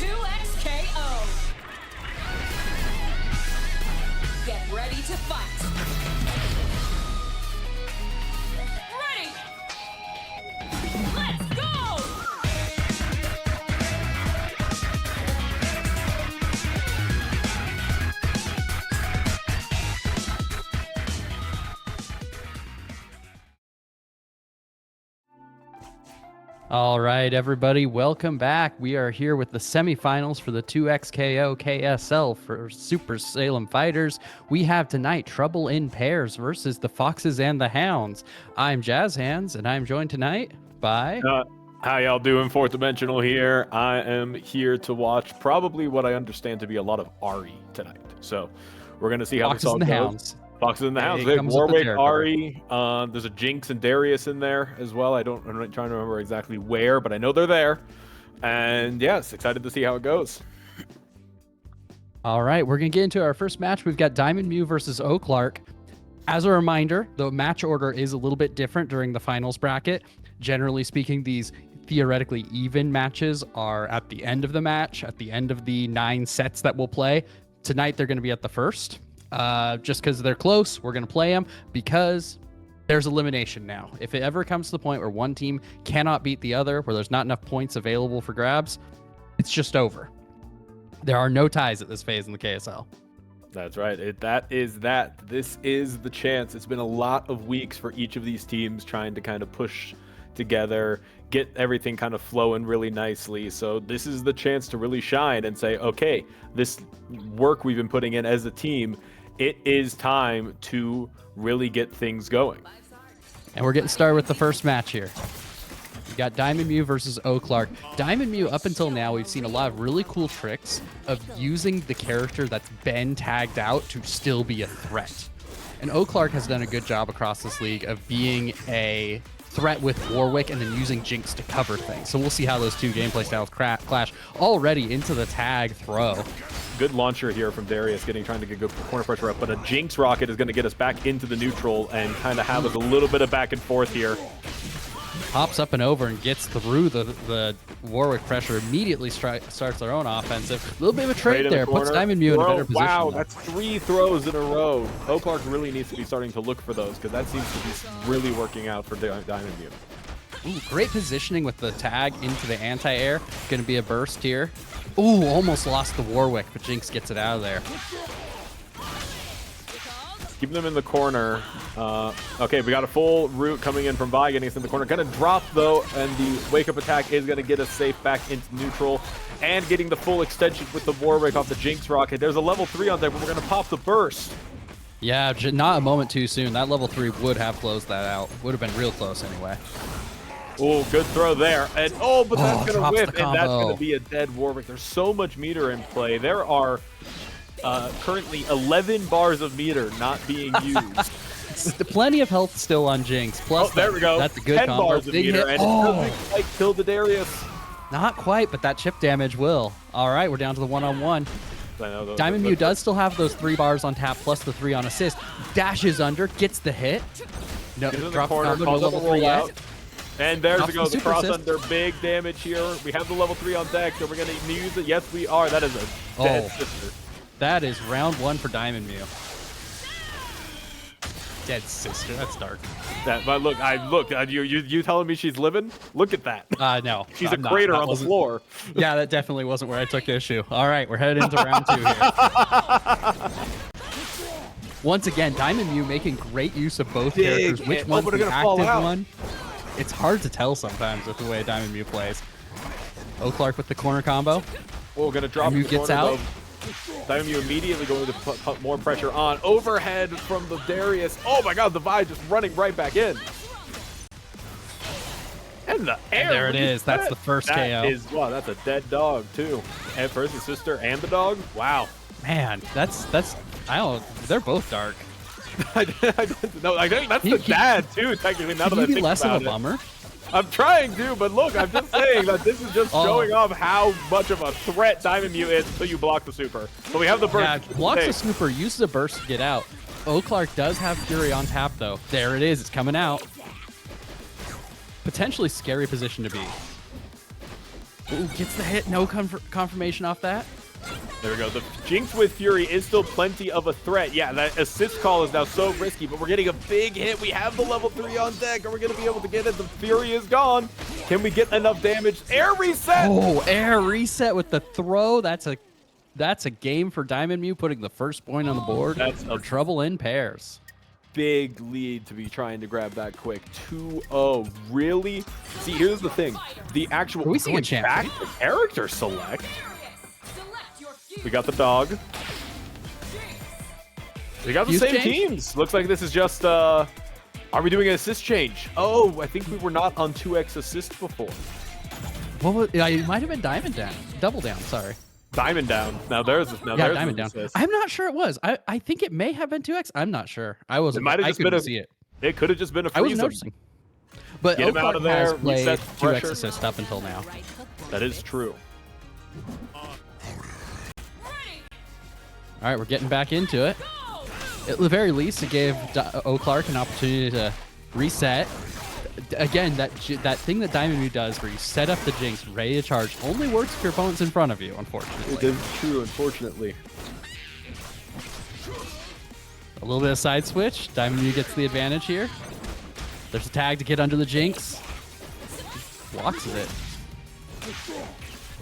2XKO. Get ready to fight. Ready. Let's go. All right, everybody, welcome back. We are here with the semifinals for the 2XKO KSL for Super Salem Fighters. We have tonight Trouble in Pairs versus the Foxes and the Hounds. I'm Jazz Hands, and I'm joined tonight by... How y'all doing? Fourth Dimensional here. I am here to watch probably what I understand to be a lot of Ari tonight. So we're going to see how this all goes. Hounds. Foxes and the Hounds. Hey, Warwick, Ari. There's a Jinx and Darius in there as well. I'm trying to remember exactly where, but I know they're there. And yes, excited to see how it goes. All right, we're going to get into our first match. We've got Diamond Mew versus O'Clark. As a reminder, the match order is a little bit different during the finals bracket. Generally speaking, these theoretically even matches are at the end of the match, at the end of the 9 sets that we'll play. Tonight, they're going to be at the first. Just because they're close, we're going to play them because there's elimination now. If it ever comes to the point where one team cannot beat the other, where there's not enough points available for grabs, it's just over. There are no ties at this phase in the KSL. That's right. This is the chance. It's been a lot of weeks for each of these teams trying to kind of push together, get everything kind of flowing really nicely. So this is the chance to really shine and say, okay, this work we've been putting in as a team, it is time to really get things going. And we're getting started with the first match here. We got Diamond Mew versus O'Clark. Diamond Mew, up until now, we've seen a lot of really cool tricks of using the character that's been tagged out to still be a threat. And O'Clark has done a good job across this league of being a threat with Warwick and then using Jinx to cover things. So we'll see how those two gameplay styles clash. Already into the tag throw. Good launcher here from Darius, trying to get good corner pressure up, but a Jinx rocket is going to get us back into the neutral and kind of have us a little bit of back and forth here. Hops up and over and gets through the Warwick pressure, immediately starts their own offensive. A little bit of a trade there, puts Diamond Mew in a better position. Wow, that's 3 throws in a row. O'Clark really needs to be starting to look for those because that seems to be really working out for Diamond Mew. Ooh, great positioning with the tag into the anti-air. Going to be a burst here. Ooh, almost lost the Warwick, but Jinx gets it out of there. Keeping them in the corner. Okay, we got a full route coming in from Vi, getting us in the corner. Gonna drop though, and the wake-up attack is gonna get us safe back into neutral. And getting the full extension with the Warwick off the Jinx rocket. There's a level 3 on there, but we're gonna pop the burst. Yeah, not a moment too soon. That level 3 would have closed that out. Would have been real close anyway. Oh, good throw there. And but that's gonna whip, and that's gonna be a dead Warwick. There's so much meter in play. There are currently 11 bars of meter not being used. Plenty of health still on Jinx. Plus, there we go. That's a good 10 combo. bars of meter, and it doesn't quite kill the Darius. Not quite, but that chip damage will. All right, we're down to the one-on-one. Diamond Mew does still have those 3 bars on tap plus the 3 on assist. Dashes under, gets the hit. No, drops the combo to level 3 yet. And there we go, the cross under, big damage here. We have the level 3 on deck, so we're going to use it. Yes, we are. That is a dead sister. That is round 1 for Diamond Mew. Dead sister, that's dark. But look, you telling me she's living? Look at that. No. She's a crater on the floor. Yeah, that definitely wasn't where I took issue. All right, we're headed into round 2 here. Once again, Diamond Mew making great use of both characters. Which one's the active one? It's hard to tell sometimes with the way Diamond Mew plays. O'Clark with the corner combo. Oh, gonna drop Mew gets out. Though. Diamond Mew immediately going to put more pressure on. Overhead from the Darius. Oh my god, the Vi just running right back in. And the air. And there it is. That's the first KO. Wow, that's a dead dog too. And first the sister and the dog. Wow. Man, that's I don't. They're both dark. I think that's the dad too. Technically, now that I think about it. Can you be less of a bummer? I'm trying to, but look, I'm just saying that this is just showing off how much of a threat Diamond Mew is until you block the super. But we have the burst. Yeah, blocks the super, uses a burst to get out. O'Clark does have Fury on tap, though. There it is. It's coming out. Potentially scary position to be. Ooh, gets the hit. No confirmation off that. There we go. The Jinx with Fury is still plenty of a threat. Yeah, that assist call is now so risky, but we're getting a big hit. We have the level 3 on deck. Are we going to be able to get it? The Fury is gone. Can we get enough damage? Air reset! Oh, air reset with the throw. That's a game for Diamond Mew, putting the first point on the board. That's for trouble in pairs. Big lead to be trying to grab that quick. 2-0. Really? See, here's the thing. The actual Are we seeing a going back champion? to character select. Select your future. We got the dog. We got the Fuse same change? teams. Looks like this is just, are we doing an assist change? Oh, I think we were not on 2x assist before. What was, it might have been Diamond Down. Double Down, sorry. Diamond down. Now there's Yeah, there's Diamond an Down. assist. I'm not sure it was. I think it may have been 2x. I'm not sure. I wasn't. It might have I just been couldn't a, see it. It could have just been a I was freeze. noticing. But Get him out of there, has played reset the 2x pressure. assist up until now. That is true. All right, we're getting back into it. At the very least, it gave Clark an opportunity to reset. Again, that thing that Diamond Mew does where you set up the Jinx ready to charge only works if your opponent's in front of you, unfortunately. It is true, unfortunately. A little bit of side switch. Diamond Mew gets the advantage here. There's a tag to get under the Jinx. Blocks it.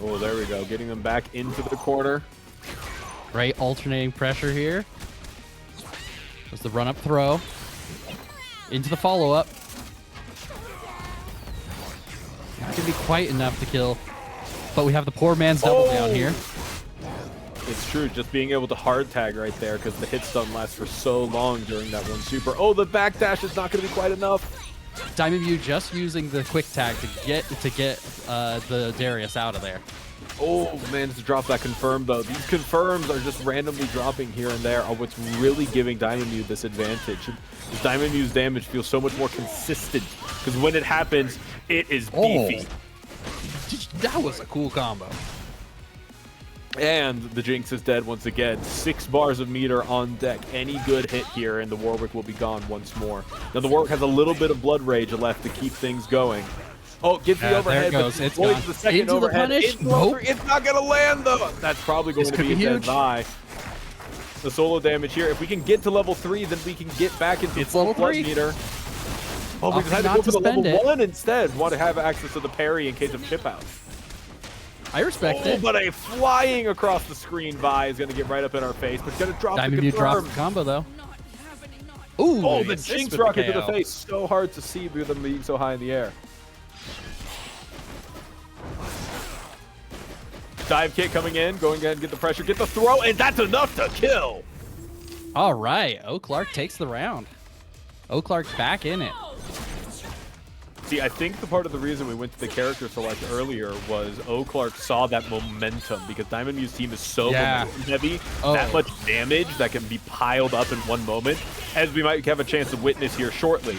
Oh, there we go. Getting them back into the corner. Great alternating pressure here. There's the run-up throw. Into the follow-up. Not going to be quite enough to kill. But we have the poor man's double down here. It's true, just being able to hard tag right there because the hit stun lasts for so long during that one super. Oh, the backdash is not going to be quite enough. Diamond Mew just using the quick tag to get the Darius out of there. Oh, man, to drop that confirm, though. These confirms are just randomly dropping here and there are what's really giving Diamond Mew this advantage. Diamond Mew's damage feels so much more consistent because when it happens, it is beefy. That was a cool combo. And the Jinx is dead once again. 6 bars of meter on deck. Any good hit here, and the Warwick will be gone once more. Now, the Warwick has a little bit of Blood Rage left to keep things going. Oh, gets the overhead. There it goes. But It's avoids gone. the second Into the overhead. punish? Into Nope. it's not going to land, though. That's probably going This to could be a be dead huge. bye. The solo damage here. If we can get to level 3, then we can get back into It's full level blood 3. meter. Oh, we Opting decided to not go to for the level spend it. 1 instead. Want to have access to the parry in case of chip out. I respect Oh, it. but a flying across the screen Vi is going to get right up in our face, but it's going to drop Diamond the Mew confirm. drops the combo, though. Ooh, Oh, the assist Jinx with rocket to the KO. face. So hard to see with them being so high in the air. Dive kick coming in, going ahead and get the pressure, get the throw, and that's enough to kill. All right, Clark takes the round. Clark's back in it. See, I think the part of the reason we went to the character select earlier was Clark saw that momentum because Diamond Mew's team is so momentum heavy, that much damage that can be piled up in one moment, as we might have a chance to witness here shortly.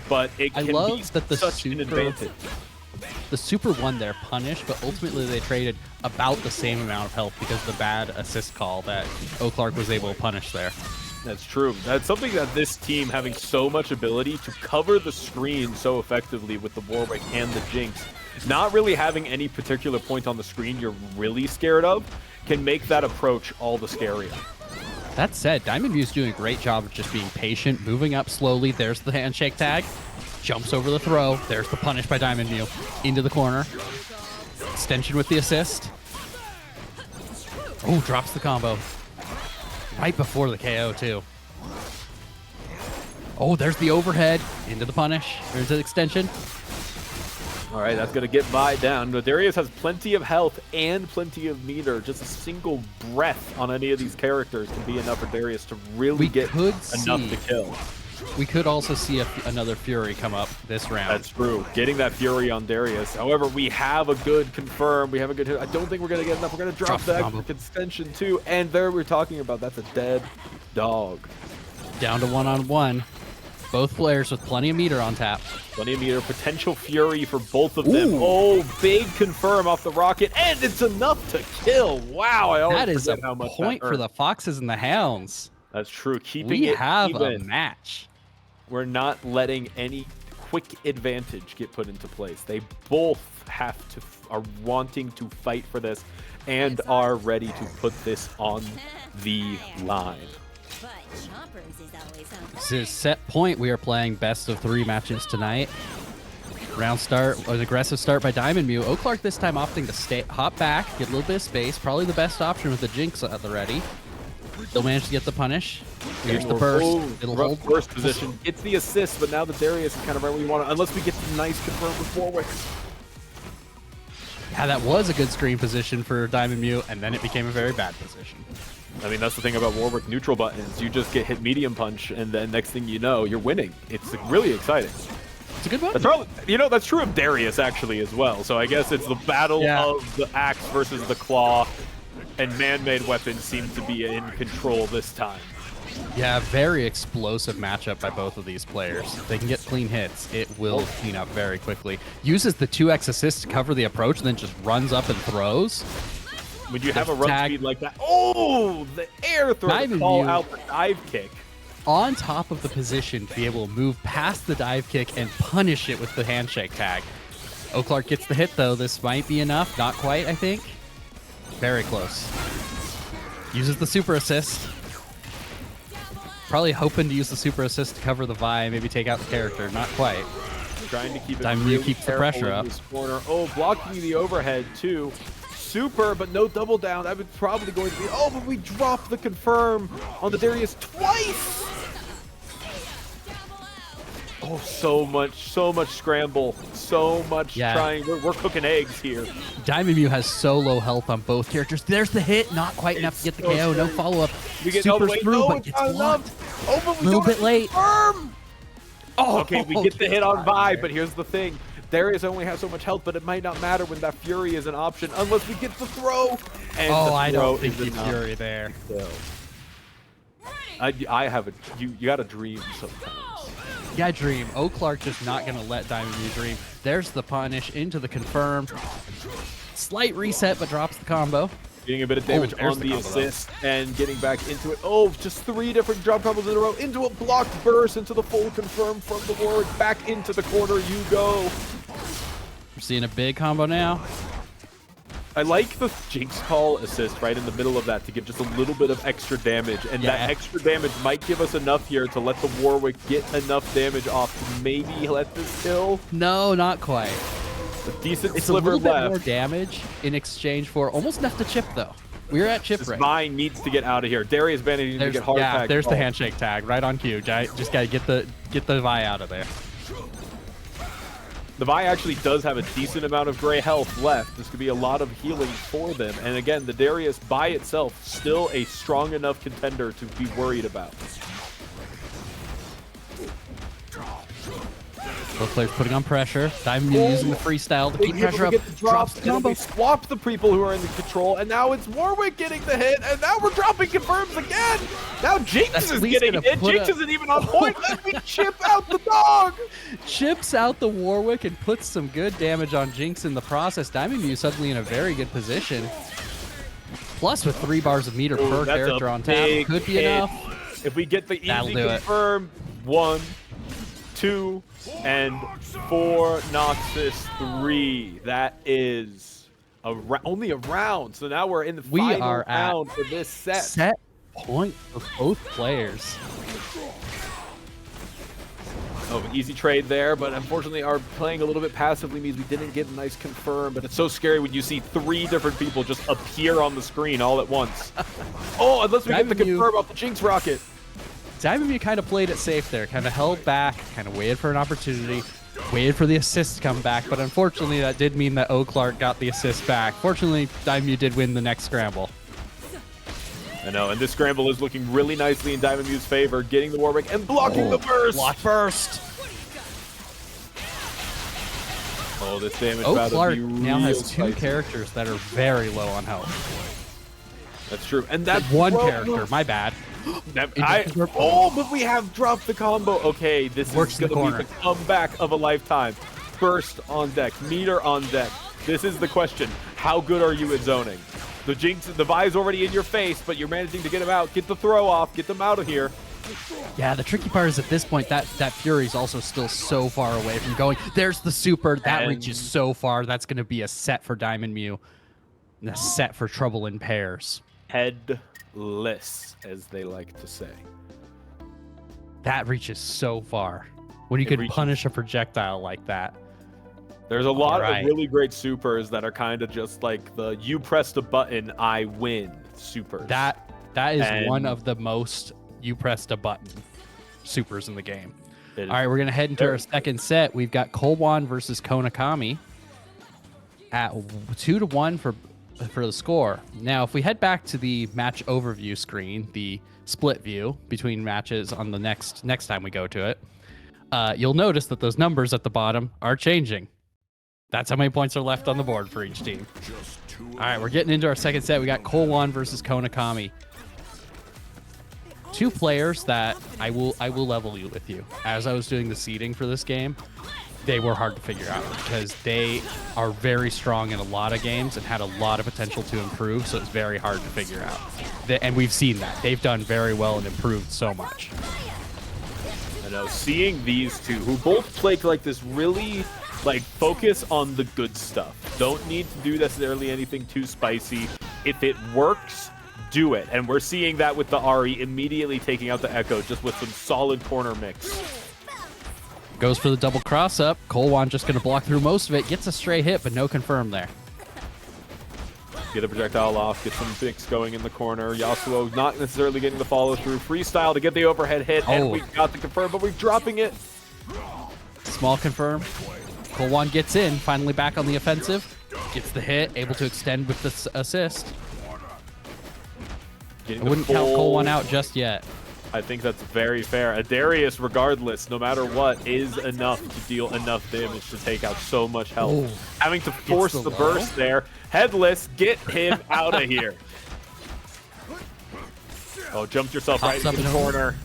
But it can be that the such an advantage. The super won their punish, but ultimately they traded about the same amount of health because of the bad assist call that Clark was able to punish there. That's true. That's something that this team, having so much ability to cover the screen so effectively with the Warwick and the Jinx, not really having any particular point on the screen you're really scared of, can make that approach all the scarier. That said, Diamond Mew's doing a great job of just being patient, moving up slowly. There's the handshake tag. Jumps over the throw. There's the punish by Diamond Mew. Into the corner. Extension with the assist. Oh, drops the combo. Right before the KO, too. Oh, there's the overhead. Into the punish. There's the extension. All right, that's going to get Vi down. But Darius has plenty of health and plenty of meter. Just a single breath on any of these characters can be enough for Darius to really get enough to kill. We could also see another Fury come up this round. That's true. Getting that Fury on Darius. However, we have a good confirm. We have a good hit. I don't think we're going to get enough. We're going to drop that extension too. And there we're talking about that's a dead dog. Down to one-on-one. Both players with plenty of meter on tap. Plenty of meter. Potential Fury for both of them. Oh, big confirm off the rocket. And it's enough to kill. Wow. I always that is a how much point for the Foxes and the Hounds. That's true. Keeping we it have even. a match. We're not letting any quick advantage get put into place. They both are wanting to fight for this and are ready to put this on the line. This is set point. We are playing best of 3 matches tonight. Round start, an aggressive start by Diamond Mew. O'Clark this time opting to hop back, get a little bit of space. Probably the best option with the Jinx at the ready. They'll manage to get the punish. Here's the burst. It'll hold burst position. It's the assist, but now the Darius is kind of where we want to, unless we get some nice confirm with Warwick. Yeah, that was a good screen position for Diamond Mew, and then it became a very bad position. I mean, that's the thing about Warwick neutral buttons. You just get hit medium punch, and then next thing you know, you're winning. It's really exciting. It's a good one. That's probably, that's true of Darius actually as well. So I guess it's the battle of the axe versus the claw, and man-made weapons seem to be in control this time. Yeah, very explosive matchup by both of these players. If they can get clean hits, it will clean up very quickly. Uses the 2x assist to cover the approach, and then just runs up and throws. When you have a run speed like that, oh, the air throw to call out the dive kick. On top of the position to be able to move past the dive kick and punish it with the handshake tag. O'Clark gets the hit, though. This might be enough. Not quite, I think. Very close. Uses the super assist. Probably hoping to use the super assist to cover the Vi, maybe take out the character. Not quite. Trying to keep it Diamond Mew keeps the pressure up. Corner. Oh, blocking the overhead, too. Super, but no double down. That was probably going to be... Oh, but we dropped the confirm on the Darius twice! Oh, so much scramble. So much trying. We're cooking eggs here. Diamond Mew has so low health on both characters. There's the hit. Not quite enough to get the KO. No follow-up. We get all the Super's way. through, No, but gets blocked. Oh, but we a little bit late. Confirm. Oh, okay, we get the hit on Vi, but here's the thing. Darius only has so much health, but it might not matter when that Fury is an option unless we get the throw. And I don't think the Fury there. I have a you got to dream sometimes. Yeah, dream. O'Clark just not gonna let Diamond Mew dream. There's the punish into the confirm. Slight reset, but drops the combo. Getting a bit of damage on the assist and getting back into it. Oh, just 3 different drop combos in a row. Into a blocked burst, into the full confirm from the Warwick. Back into the corner you go. We're seeing a big combo now. I like the Jinx call assist right in the middle of that to give just a little bit of extra damage. And that extra damage might give us enough here to let the Warwick get enough damage off to maybe let this kill. No, not quite. A decent it's sliver a little left. bit more damage in exchange for almost enough to chip, though. We're at chip this right. Vine needs to get out of here. Darius managing to get hard tag. There's the handshake tag right on cue. Just gotta get the Vi out of there. The Vi actually does have a decent amount of gray health left. This could be a lot of healing for them. And again, the Darius by itself still a strong enough contender to be worried about. Both players putting on pressure. Diamond Mew using the freestyle to keep pressure up. Drops the combo. They swap the people who are in the control, and now it's Warwick getting the hit, and now we're dropping confirms again. Now Jinx is getting it. Jinx isn't even on point. Let me chip out the dog. Chips out the Warwick and puts some good damage on Jinx in the process. Diamond Mew suddenly in a very good position. Plus with 3 bars of meter per character on tap. Could be enough. If we get the easy confirm, 1, 2, and 4 Noxus 3. That is only a round. So now we're in the final round for this set. Set point for both players. Oh, an easy trade there, but unfortunately our playing a little bit passively means we didn't get a nice confirm, but it's so scary when you see 3 different people just appear on the screen all at once. Oh, unless we get the confirm off the Jinx rocket. Diamond Mew kind of played it safe there, kind of held back, kind of waited for an opportunity, waited for the assist to come back, but unfortunately that did mean that O'Clark got the assist back. Fortunately, Diamond Mew did win the next scramble. I know, and this scramble is looking really nicely in Diamond Mew's favor, getting the Warwick and blocking the burst. Block burst. Oh, this damage O'Clark now has 2 characters that are very low on health. That's true, and that's 1 character. My bad. But we have dropped the combo. Okay, this is going to be the comeback of a lifetime. Burst on deck, meter on deck. This is the question. How good are you at zoning? The Jinx, the Vi's already in your face, but you're managing to get him out. Get the throw off. Get them out of here. Yeah, the tricky part is at this point that Fury's also still so far away from going. There's the super. That reaches so far. That's going to be a set for Diamond Mew. And a set for Trouble in Pairs. Headless, as they like to say. That reaches so far. When you could punish a projectile like that. There's a lot of really great supers that are kind of just like the you pressed a button, I win supers. That is one of the most you pressed a button supers in the game. All right, we're going to head into our second set. We've got Kolwan versus Konakami at 2-1 for the score. Now, if we head back to the match overview screen, the split view between matches on the next time we go to it, you'll notice that those numbers at the bottom are changing. That's how many points are left on the board for each team. All right, we're getting into our second set. We got Kolwan versus Konakami. Two players that I will level you with you. As I was doing the seeding for this game, they were hard to figure out because they are very strong in a lot of games and had a lot of potential to improve, so it's very hard to figure out. And we've seen that. They've done very well and improved so much. I know, seeing these two, who both play like this really, like, focus on the good stuff. Don't need to do necessarily anything too spicy. If it works, do it. And we're seeing that with the Ari immediately taking out the Echo just with some solid corner mix. Goes for the double cross up. Kolwan just going to block through most of it. Gets a stray hit, but no confirm there. Get a projectile off. Get some mix going in the corner. Yasuo not necessarily getting the follow through. Freestyle to get the overhead hit. And we got the confirm, but we're dropping it. Small confirm. Kolwan gets in. Finally back on the offensive. Gets the hit. Able to extend with the assist. I wouldn't count Kolwan out just yet. I think that's very fair. A Darius, regardless, no matter what, is enough to deal enough damage to take out so much health. Having to force the burst there. Headless, get him out of here. Oh, jumped yourself right into the corner.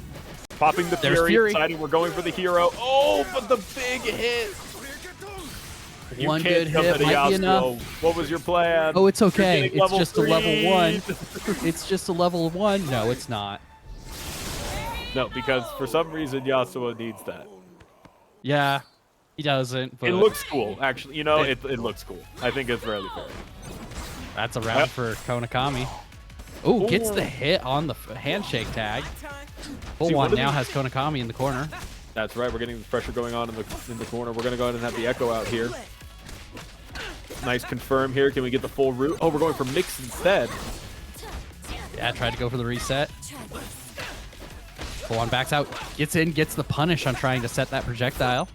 Popping the Fury, deciding we're going for the hero. Oh, but the big hit. One good hit might be enough. What was your plan? Oh, it's okay. It's just a level 1. It's just a level 1. No, it's not. No, because for some reason Yasuo needs that. Yeah, he doesn't. But it looks cool, actually. You know, it looks cool. I think it's really fair. That's a round for Konakami. Oh, gets the hit on the handshake tag. Kolwan now has Konakami in the corner. That's right. We're getting the pressure going on in the corner. We're going to go ahead and have the Echo out here. Nice confirm here. Can we get the full route? Oh, we're going for mix instead. Yeah, tried to go for the reset. Kolwan backs out, gets in, gets the punish on trying to set that projectile.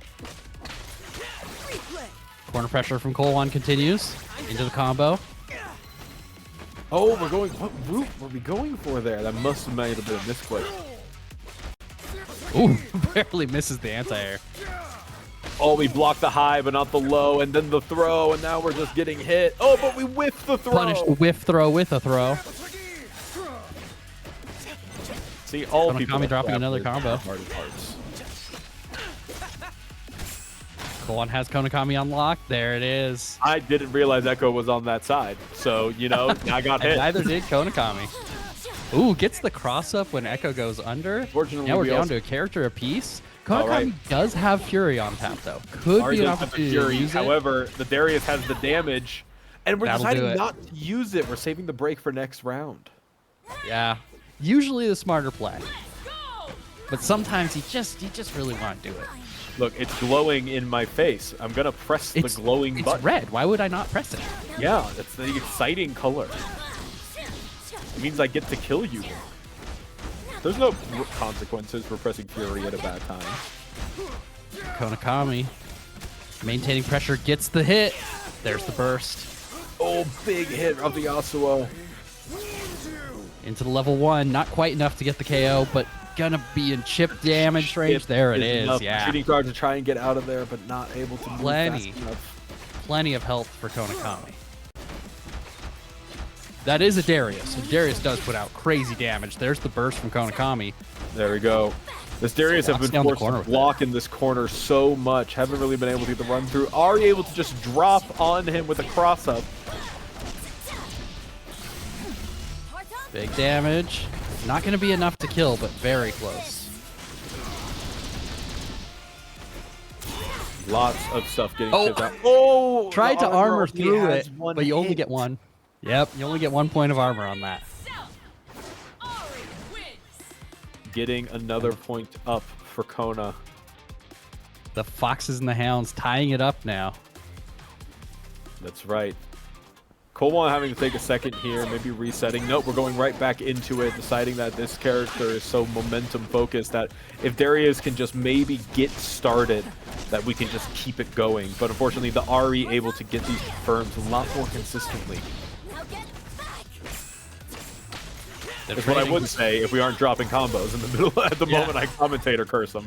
Corner pressure from Kolwan continues into the combo. Oh, we're going. What route were we going for there? That must have might have been a misclick. Ooh, barely misses the anti-air. Oh, we blocked the high, but not the low, and then the throw, and now we're just getting hit. Oh, but we whiffed the throw. Punish, whiff throw with a throw. See, all people dropping another combo. Kolwan has Konakami unlocked. There it is. I didn't realize Echo was on that side, so you know I got hit. Neither did Konakami. Ooh, gets the cross up when Echo goes under. Fortunately, now we're down to a character apiece. Konakami does have Fury on tap though. Could be an opportunity to use it. However, the Darius has the damage, and we're deciding not to use it. We're saving the break for next round. Yeah. Usually the smarter play, but sometimes you just really want to do it. Look, it's glowing in my face. I'm gonna press the glowing button. It's red. Why would I not press it? Yeah, it's the exciting color. It means I get to kill you. There's no consequences for pressing Fury at a bad time. Konakami maintaining pressure, gets the hit. There's the burst. Oh, big hit of the Yasuo. Into the level 1, not quite enough to get the KO, but gonna be in chip damage range. There it is. Yeah. Shooting guard to try and get out of there, but not able to move fast enough. Plenty of health for Konakami. That is a Darius. And Darius does put out crazy damage. There's the burst from Konakami. There we go. This Darius have been forced to block in this corner so much. Haven't really been able to get the run through. Are able to just drop on him with a cross up. Big damage. Not going to be enough to kill, but very close. Lots of stuff getting Oh. chipped out. Oh! Tried the to armor only through has it, one but you only hit. get one. Yep, you only get 1 point of armor on that. Ari wins. Getting another point up for Kona. The Foxes and the Hounds tying it up now. That's right. Colwan having to take a second here, maybe resetting. Nope, we're going right back into it, deciding that this character is so momentum focused that if Darius can just maybe get started, that we can just keep it going. But unfortunately, the Ari able to get these confirms a lot more consistently. That's what I would say if we aren't dropping combos in the middle at the moment I commentate or curse them.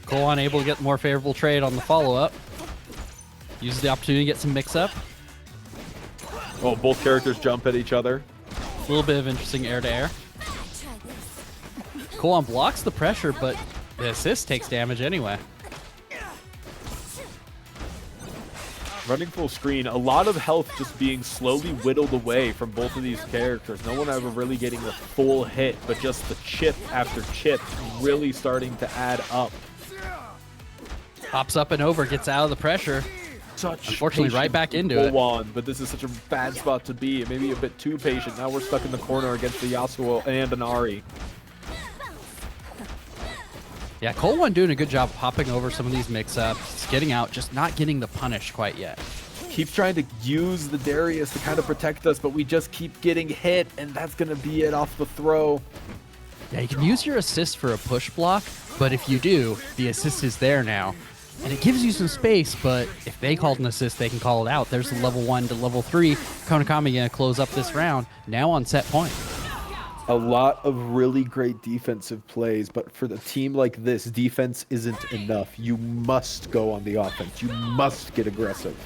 Colwan able to get more favorable trade on the follow-up. Uses the opportunity to get some mix-up. Oh, both characters jump at each other. A little bit of interesting air-to-air. Colwan blocks the pressure, but the assist takes damage anyway. Running full screen, a lot of health just being slowly whittled away from both of these characters. No one ever really getting a full hit, but just the chip after chip really starting to add up. Hops up and over, gets out of the pressure. Unfortunately, right back into it. But this is such a bad spot to be. Maybe a bit too patient. Now we're stuck in the corner against the Yasuo and an Ari. Yeah, Colwan doing a good job popping over some of these mix-ups, getting out, just not getting the punish quite yet. Keeps trying to use the Darius to kind of protect us, but we just keep getting hit, and that's going to be it off the throw. Yeah, you can use your assist for a push block, but if you do, the assist is there now. And it gives you some space, but if they called an assist, they can call it out. There's the level 1 to level 3. Konakami going to close up this round, now on set point. A lot of really great defensive plays, but for the team like this, defense isn't enough. You must go on the offense. You must get aggressive.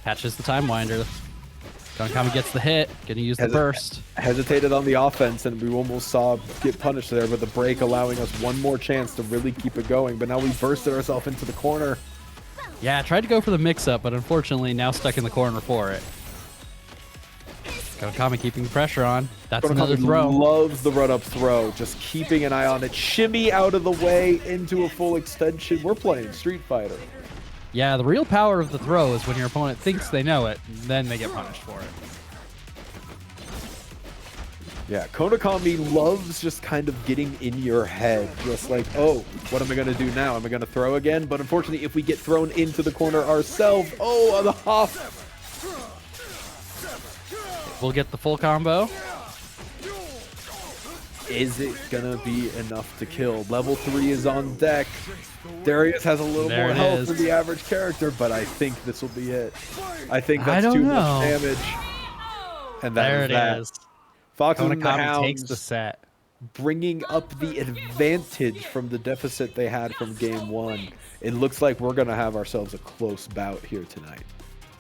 Catches the time winder. Konakami gets the hit, gonna use the burst. Hesitated on the offense, and we almost saw get punished there, but the break allowing us one more chance to really keep it going. But now we bursted ourselves into the corner. Yeah, tried to go for the mix-up, but unfortunately now stuck in the corner for it. Konakami keeping the pressure on. That's another throw. Loves the run-up throw, just keeping an eye on it. Shimmy out of the way into a full extension. We're playing Street Fighter. Yeah, the real power of the throw is when your opponent thinks they know it, then they get punished for it. Yeah, Konakami loves just kind of getting in your head. Just like, oh, what am I going to do now? Am I going to throw again? But unfortunately, if we get thrown into the corner ourselves, oh, on the hop. We'll get the full combo. Is it going to be enough to kill? Level 3 is on deck. Darius has a little more health than the average character, but I think this will be it. I think that's too much damage. And that is that. Foxes and the Hounds takes the set, bringing up the advantage from the deficit they had from game 1. It looks like we're going to have ourselves a close bout here tonight.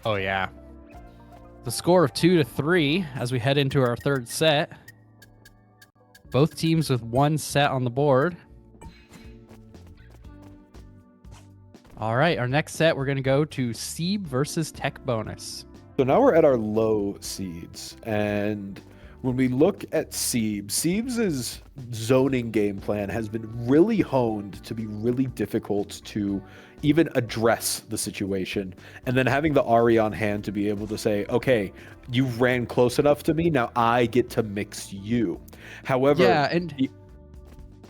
Oh, yeah. The score of 2-3 as we head into our third set. Both teams with one set on the board. All right, our next set, we're going to go to Seeb versus Tech Bonus. So now we're at our low seeds, and when we look at Seeb's zoning game plan has been really honed to be really difficult to even address the situation. And then having the Ari on hand to be able to say, okay, you ran close enough to me, now I get to mix you. However, yeah, and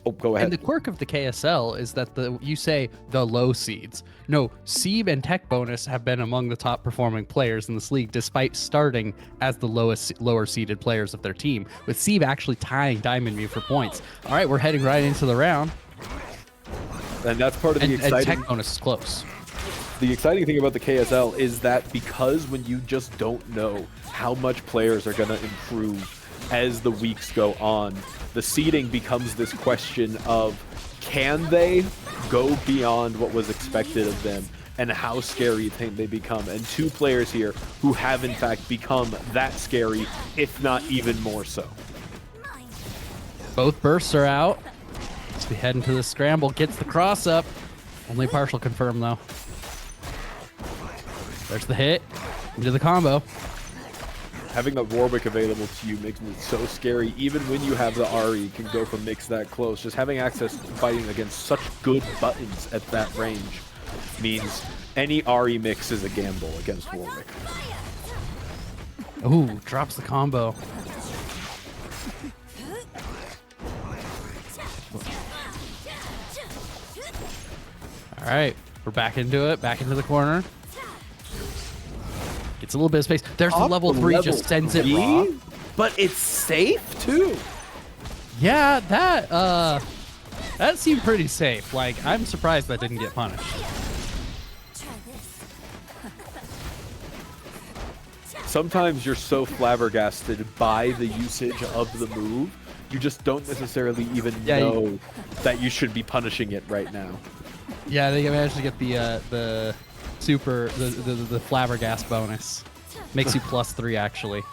oh, go ahead. And the quirk of the KSL is that you say the low seeds. No, Seeb and Tech Bonus have been among the top performing players in this league, despite starting as the lower seeded players of their team, with Seeb actually tying Diamond Mew for points. All right, we're heading right into the round. And that's part of the exciting... And Tech Bonus is close. The exciting thing about the KSL is that because when you just don't know how much players are going to improve as the weeks go on, the seeding becomes this question of, can they go beyond what was expected of them, and how scary they become? And two players here who have in fact become that scary, if not even more so. Both bursts are out. As we head into the scramble, gets the cross up. Only partial confirm though. There's the hit into the combo. having that Warwick available to you makes it so scary. Even when you have the Ari, you can go from mix that close. Just having access to fighting against such good buttons at that range means any Ari mix is a gamble against Warwick. Ooh, drops the combo. All right, we're back into it, back into the corner. Gets a little bit of space. There's the level 3, just sends it raw. But it's safe too. Yeah, that seemed pretty safe. Like, I'm surprised that didn't get punished. Sometimes you're so flabbergasted by the usage of the move, you just don't necessarily even know that you should be punishing it right now. Yeah, they managed to get the flabbergast bonus. Makes you +3 actually.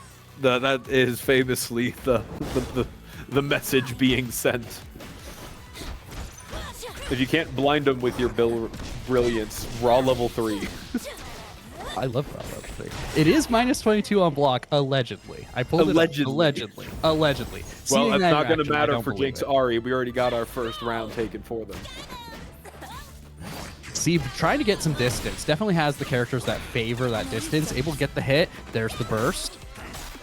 That is famously the message being sent. If you can't blind them with your brilliance, raw level 3. I love raw level 3. It is -22 on block, allegedly. I pulled it up. Allegedly. Allegedly. Well, it's not going to matter for Jinx Ari. We already got our first round taken for them. See, trying to get some distance. Definitely has the characters that favor that distance. Able to get the hit. There's the burst.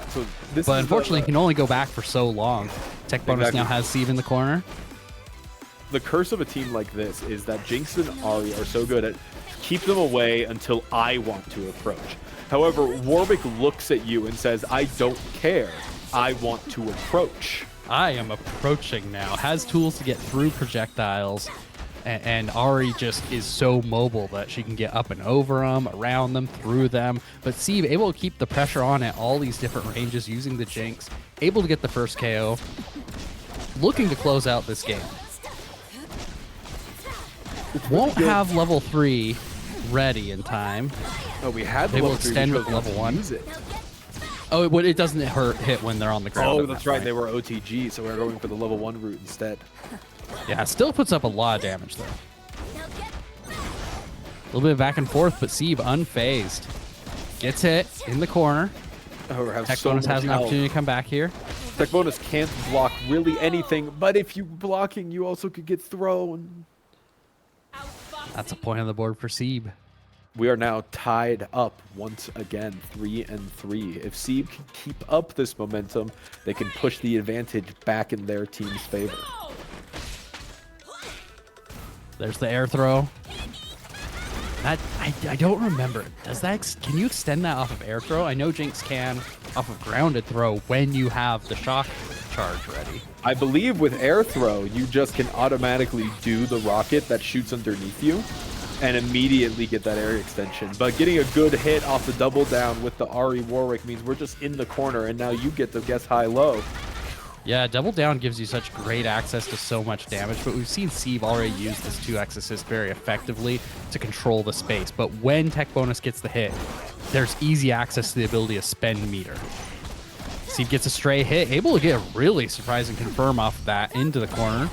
So but unfortunately, he can only go back for so long. Tech bonus now has Sieve in the corner. The curse of a team like this is that Jinx and Ari are so good at keep them away until I want to approach. However, Warwick looks at you and says, I don't care. I want to approach. I am approaching now. Has tools to get through projectiles. And Ari just is so mobile that she can get up and over them, around them, through them. But Sieve able to keep the pressure on at all these different ranges using the Jinx. Able to get the first KO. Looking to close out this game. Won't have level 3 ready in time. Oh, we had they will extend with level 1. Oh, it doesn't hit when they're on the ground. Oh, that's right. They were OTG, so we're going for the level 1 route instead. Yeah, still puts up a lot of damage, though. A little bit of back and forth, but Sieve unfazed. Gets hit in the corner. Oh, Tech bonus has an opportunity to come back here. Tech bonus can't block really anything, but if you're blocking, you also could get thrown. That's a point on the board for Sieve. We are now tied up once again, 3-3. If Sieve can keep up this momentum, they can push the advantage back in their team's favor. There's the air throw. That I don't remember. Does that can you extend that off of air throw? I know Jinx can off of grounded throw when you have the shock charge ready. I believe with air throw, you just can automatically do the rocket that shoots underneath you and immediately get that area extension. But getting a good hit off the double down with the Ari Warwick means we're just in the corner and now you get the guess high-low. Yeah, double down gives you such great access to so much damage, but we've seen Sieve already use this 2x assist very effectively to control the space. But when Tech bonus gets the hit, there's easy access to the ability to spend meter. Sieve gets a stray hit, able to get a really surprising confirm off that into the corner.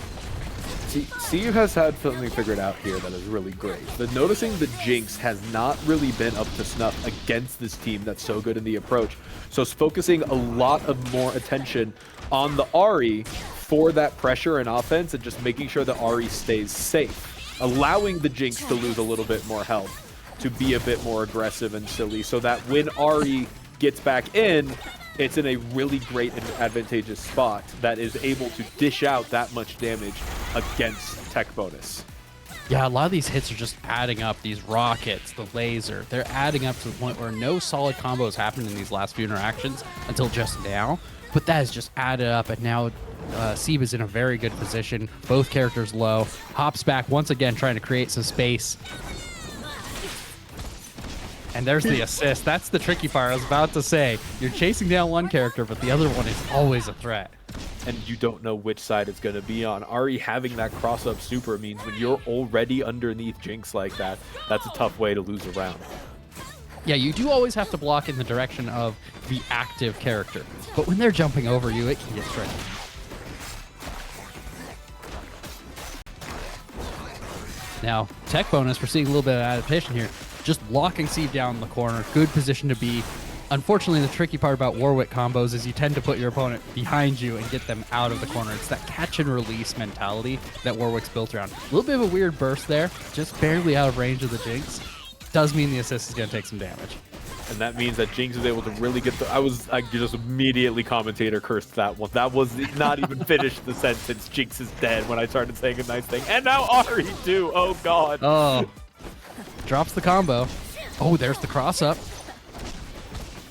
Sieve has had something figured out here that is really great. But noticing the Jinx has not really been up to snuff against this team that's so good in the approach. So it's focusing a lot of more attention on the Ari for that pressure and offense and just making sure the Ari stays safe, allowing the Jinx to lose a little bit more health, to be a bit more aggressive and silly, so that when Ari gets back in, it's in a really great and advantageous spot that is able to dish out that much damage against Tech bonus. Yeah, a lot of these hits are just adding up. These rockets, the laser, they're adding up to the point where no solid combos happened in these last few interactions until just now. But that has just added up, and now Sieve is in a very good position. Both characters low. Hops back once again, trying to create some space. And there's the assist. That's the tricky part. I was about to say, you're chasing down one character, but the other one is always a threat. And you don't know which side it's going to be on. Ari having that cross-up super means when you're already underneath Jinx like that, that's a tough way to lose a round. Yeah, you do always have to block in the direction of the active character. But when they're jumping over you, it can get tricky. Now, Tech bonus, we're seeing a little bit of adaptation here. Just locking Sieve down in the corner. Good position to be. Unfortunately, the tricky part about Warwick combos is you tend to put your opponent behind you and get them out of the corner. It's that catch and release mentality that Warwick's built around. A little bit of a weird burst there, just barely out of range of the Jinx. Does mean the assist is going to take some damage. And that means that Jinx is able to really get the... I just immediately commentator cursed that one. That was not even finished the sentence. Jinx is dead when I started saying a nice thing. And now Ari too. Oh, God. Oh. Drops the combo. Oh, there's the cross up.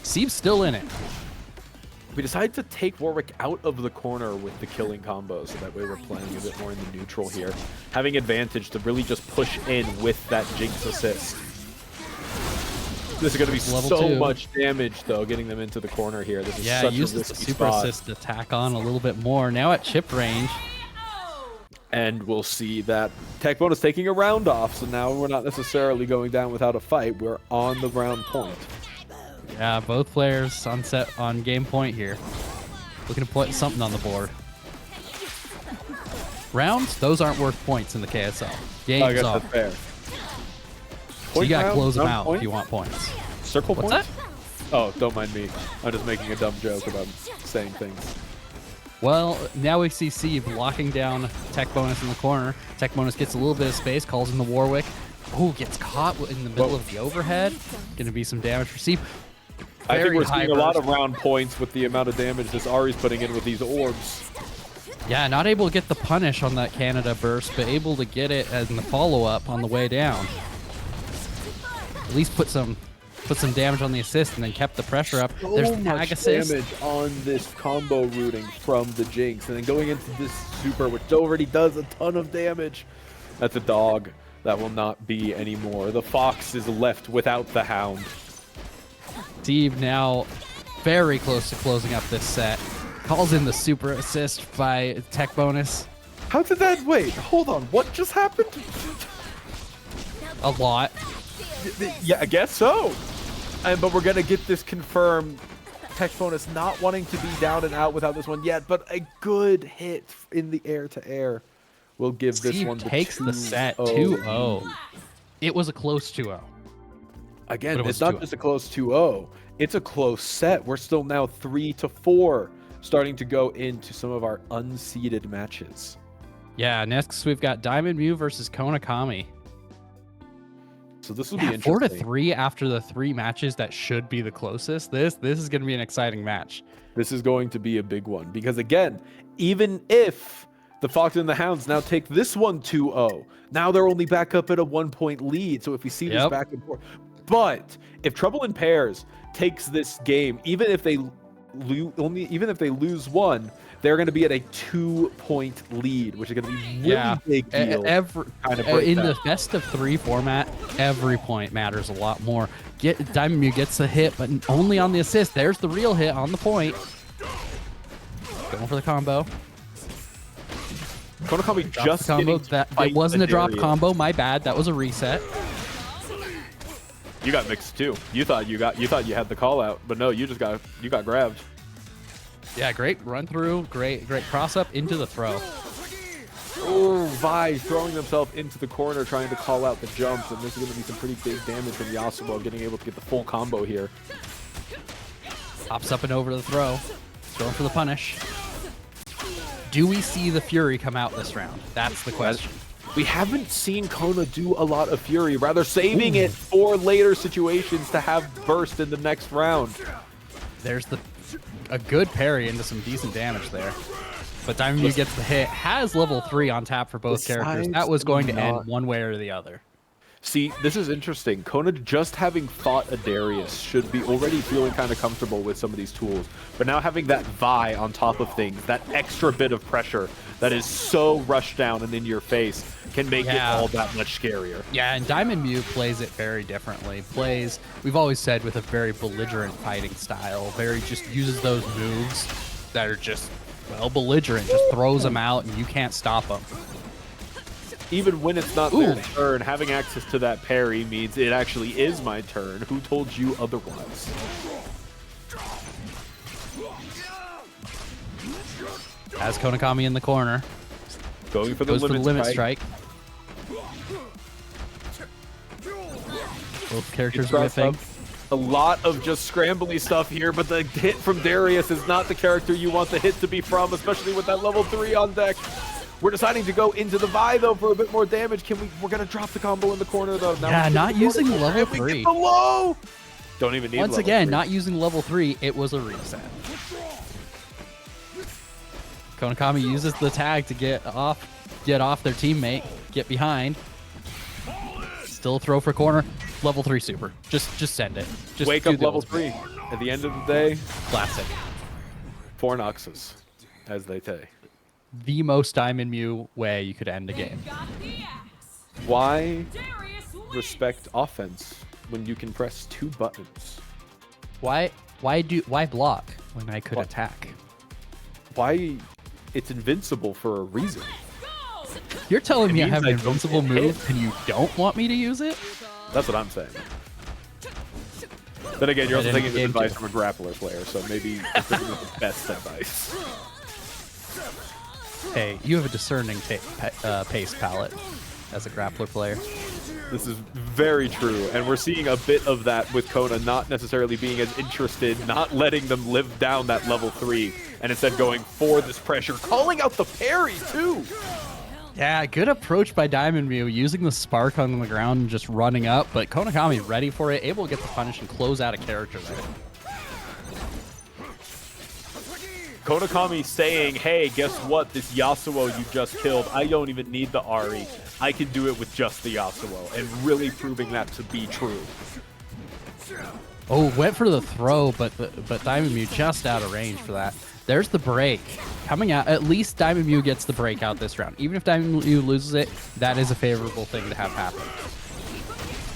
Sieb's still in it. We decided to take Warwick out of the corner with the killing combo, so that way we're playing a bit more in the neutral here. Having advantage to really just push in with that Jinx assist. This is going to be so much damage, though, getting them into the corner here. This is such a risky the super spot. assist to tack on a little bit more. Now at chip range. And we'll see that Tech Bonus taking a round off, so now we're not necessarily going down without a fight. We're on the round point. Yeah, both players on game point here. Looking to put something on the board. Rounds, those aren't worth points in the KSL. Games I guess are. that's fair. So you gotta round, close them round out point? if you want points. Circle What's points? that? Oh, don't mind me. I'm just making a dumb joke about saying things. Well, now we see Sieb locking down Tech Bonus in the corner. Tech Bonus gets a little bit of space, calls in the Warwick. Oh, gets caught in the middle of the overhead. Gonna be some damage for Sieb. I think we're high seeing a lot burst. of round points with the amount of damage this Ari's putting in with these orbs. Yeah, not able to get the punish on that Canada burst, but able to get it in the follow-up on the way down. At least put some damage on the assist and then kept the pressure up. There's the tag assist. Damage on this combo rooting from the Jinx, and then going into this super, which already does a ton of damage. That's a dog. That will not be anymore. The Fox is left without the Hound. Steve now very close to closing up this set. Calls in the super assist by Tech Bonus. How did that... Wait, hold on. What just happened? A lot. Yeah, I guess so. But we're going to get this confirmed. Tech Bonus not wanting to be down and out without this one yet, but a good hit in the air-to-air will give this Steve one takes the set 2-0. 2-0. It was a close 2-0. Again, But it it's was not 2-0. just a close 2-0. It's a close set. We're still now 3-4, starting to go into some of our unseeded matches. Yeah, next we've got Diamond Mew versus Konakami. So this will be Yeah, 4 interesting. to 3 after the 3 matches that should be the closest. This is going to be an exciting match. This is going to be a big one because, again, even if the Fox and the Hounds now take this one 2-0, now they're only back up at a 1-point lead. So if we see this Yep. back and forth, but if Trouble in Pairs takes this game, even if they lose one, they're going to be at a 2-point lead, which is going to be really big deal. In the best of 3 format, every point matters a lot more. Diamond Mew gets the hit, but only on the assist. There's the real hit on the point. Going for the combo. Konakami Drops just the combo. getting That fight wasn't a drop Adarius. combo. My bad. That was a reset. You got mixed too. You thought you had the call out, but no, you got grabbed. Yeah, great run through. Great cross up into the throw. Oh, Vi throwing themselves into the corner, trying to call out the jumps, and this is going to be some pretty big damage from Yasuo getting able to get the full combo here. Pops up and over to the throw. Going for the punish. Do we see the Fury come out this round? That's the question. We haven't seen Kona do a lot of Fury, rather saving it for later situations to have burst in the next round. There's a good parry into some decent damage there. But Diamond Mew gets the hit. Has level 3 on tap for both characters. That was going to end one way or the other. See, this is interesting. Kona just having fought Adarius should be already feeling kind of comfortable with some of these tools. But now having that Vi on top of things, that extra bit of pressure that is so rushed down and in your face can make it all that much scarier. Yeah, and Diamond Mew plays it very differently. We've always said, with a very belligerent fighting style. Just uses those moves that are just, well, belligerent. Just throws them out and you can't stop them. Even when it's not their turn, having access to that parry means it actually is my turn. Who told you otherwise? Has Konakami in the corner. Going for the Goes for the limit strike. Both characters whiffing. A lot of just scrambly stuff here, but the hit from Darius is not the character you want the hit to be from, especially with that level 3 on deck. We're deciding to go into the Vi, though, for a bit more damage. We're going to drop the combo in the corner, though. Now yeah, not using level 3. We get the low! Don't even need Once level again, 3. not using level 3. It was a reset. Konakami uses the tag to get off their teammate, get behind. Still throw for corner. Level 3 super. Just send it. Just wake up level 3. At the end of the day, classic. 4 Noxus, as they say. The most Diamond Mew way you could end a game. Why Darius wins. respect offense when you can press 2 buttons? Why block when I could attack? Why it's invincible for a reason? You're telling me I means have an I don't invincible get move hit. and you don't want me to use it? That's what I'm saying. Then again, you're also didn't taking this game advice too. from a grappler player, so maybe it's not the best advice. Hey, you have a discerning pace palette as a grappler player. This is very true, and we're seeing a bit of that with Kona not necessarily being as interested, not letting them live down that level 3, and instead going for this pressure, calling out the parry too. Yeah, good approach by Diamond Mew, using the spark on the ground and just running up, but Konakami ready for it, able to get the punish and close out a character there. Konakami saying, hey, guess what? This Yasuo you just killed, I don't even need the Ari. I can do it with just the Yasuo, and really proving that to be true. Oh, went for the throw, but Diamond Mew just out of range for that. There's the break. Coming out, at least Diamond Mew gets the break out this round. Even if Diamond Mew loses it, that is a favorable thing to have happen.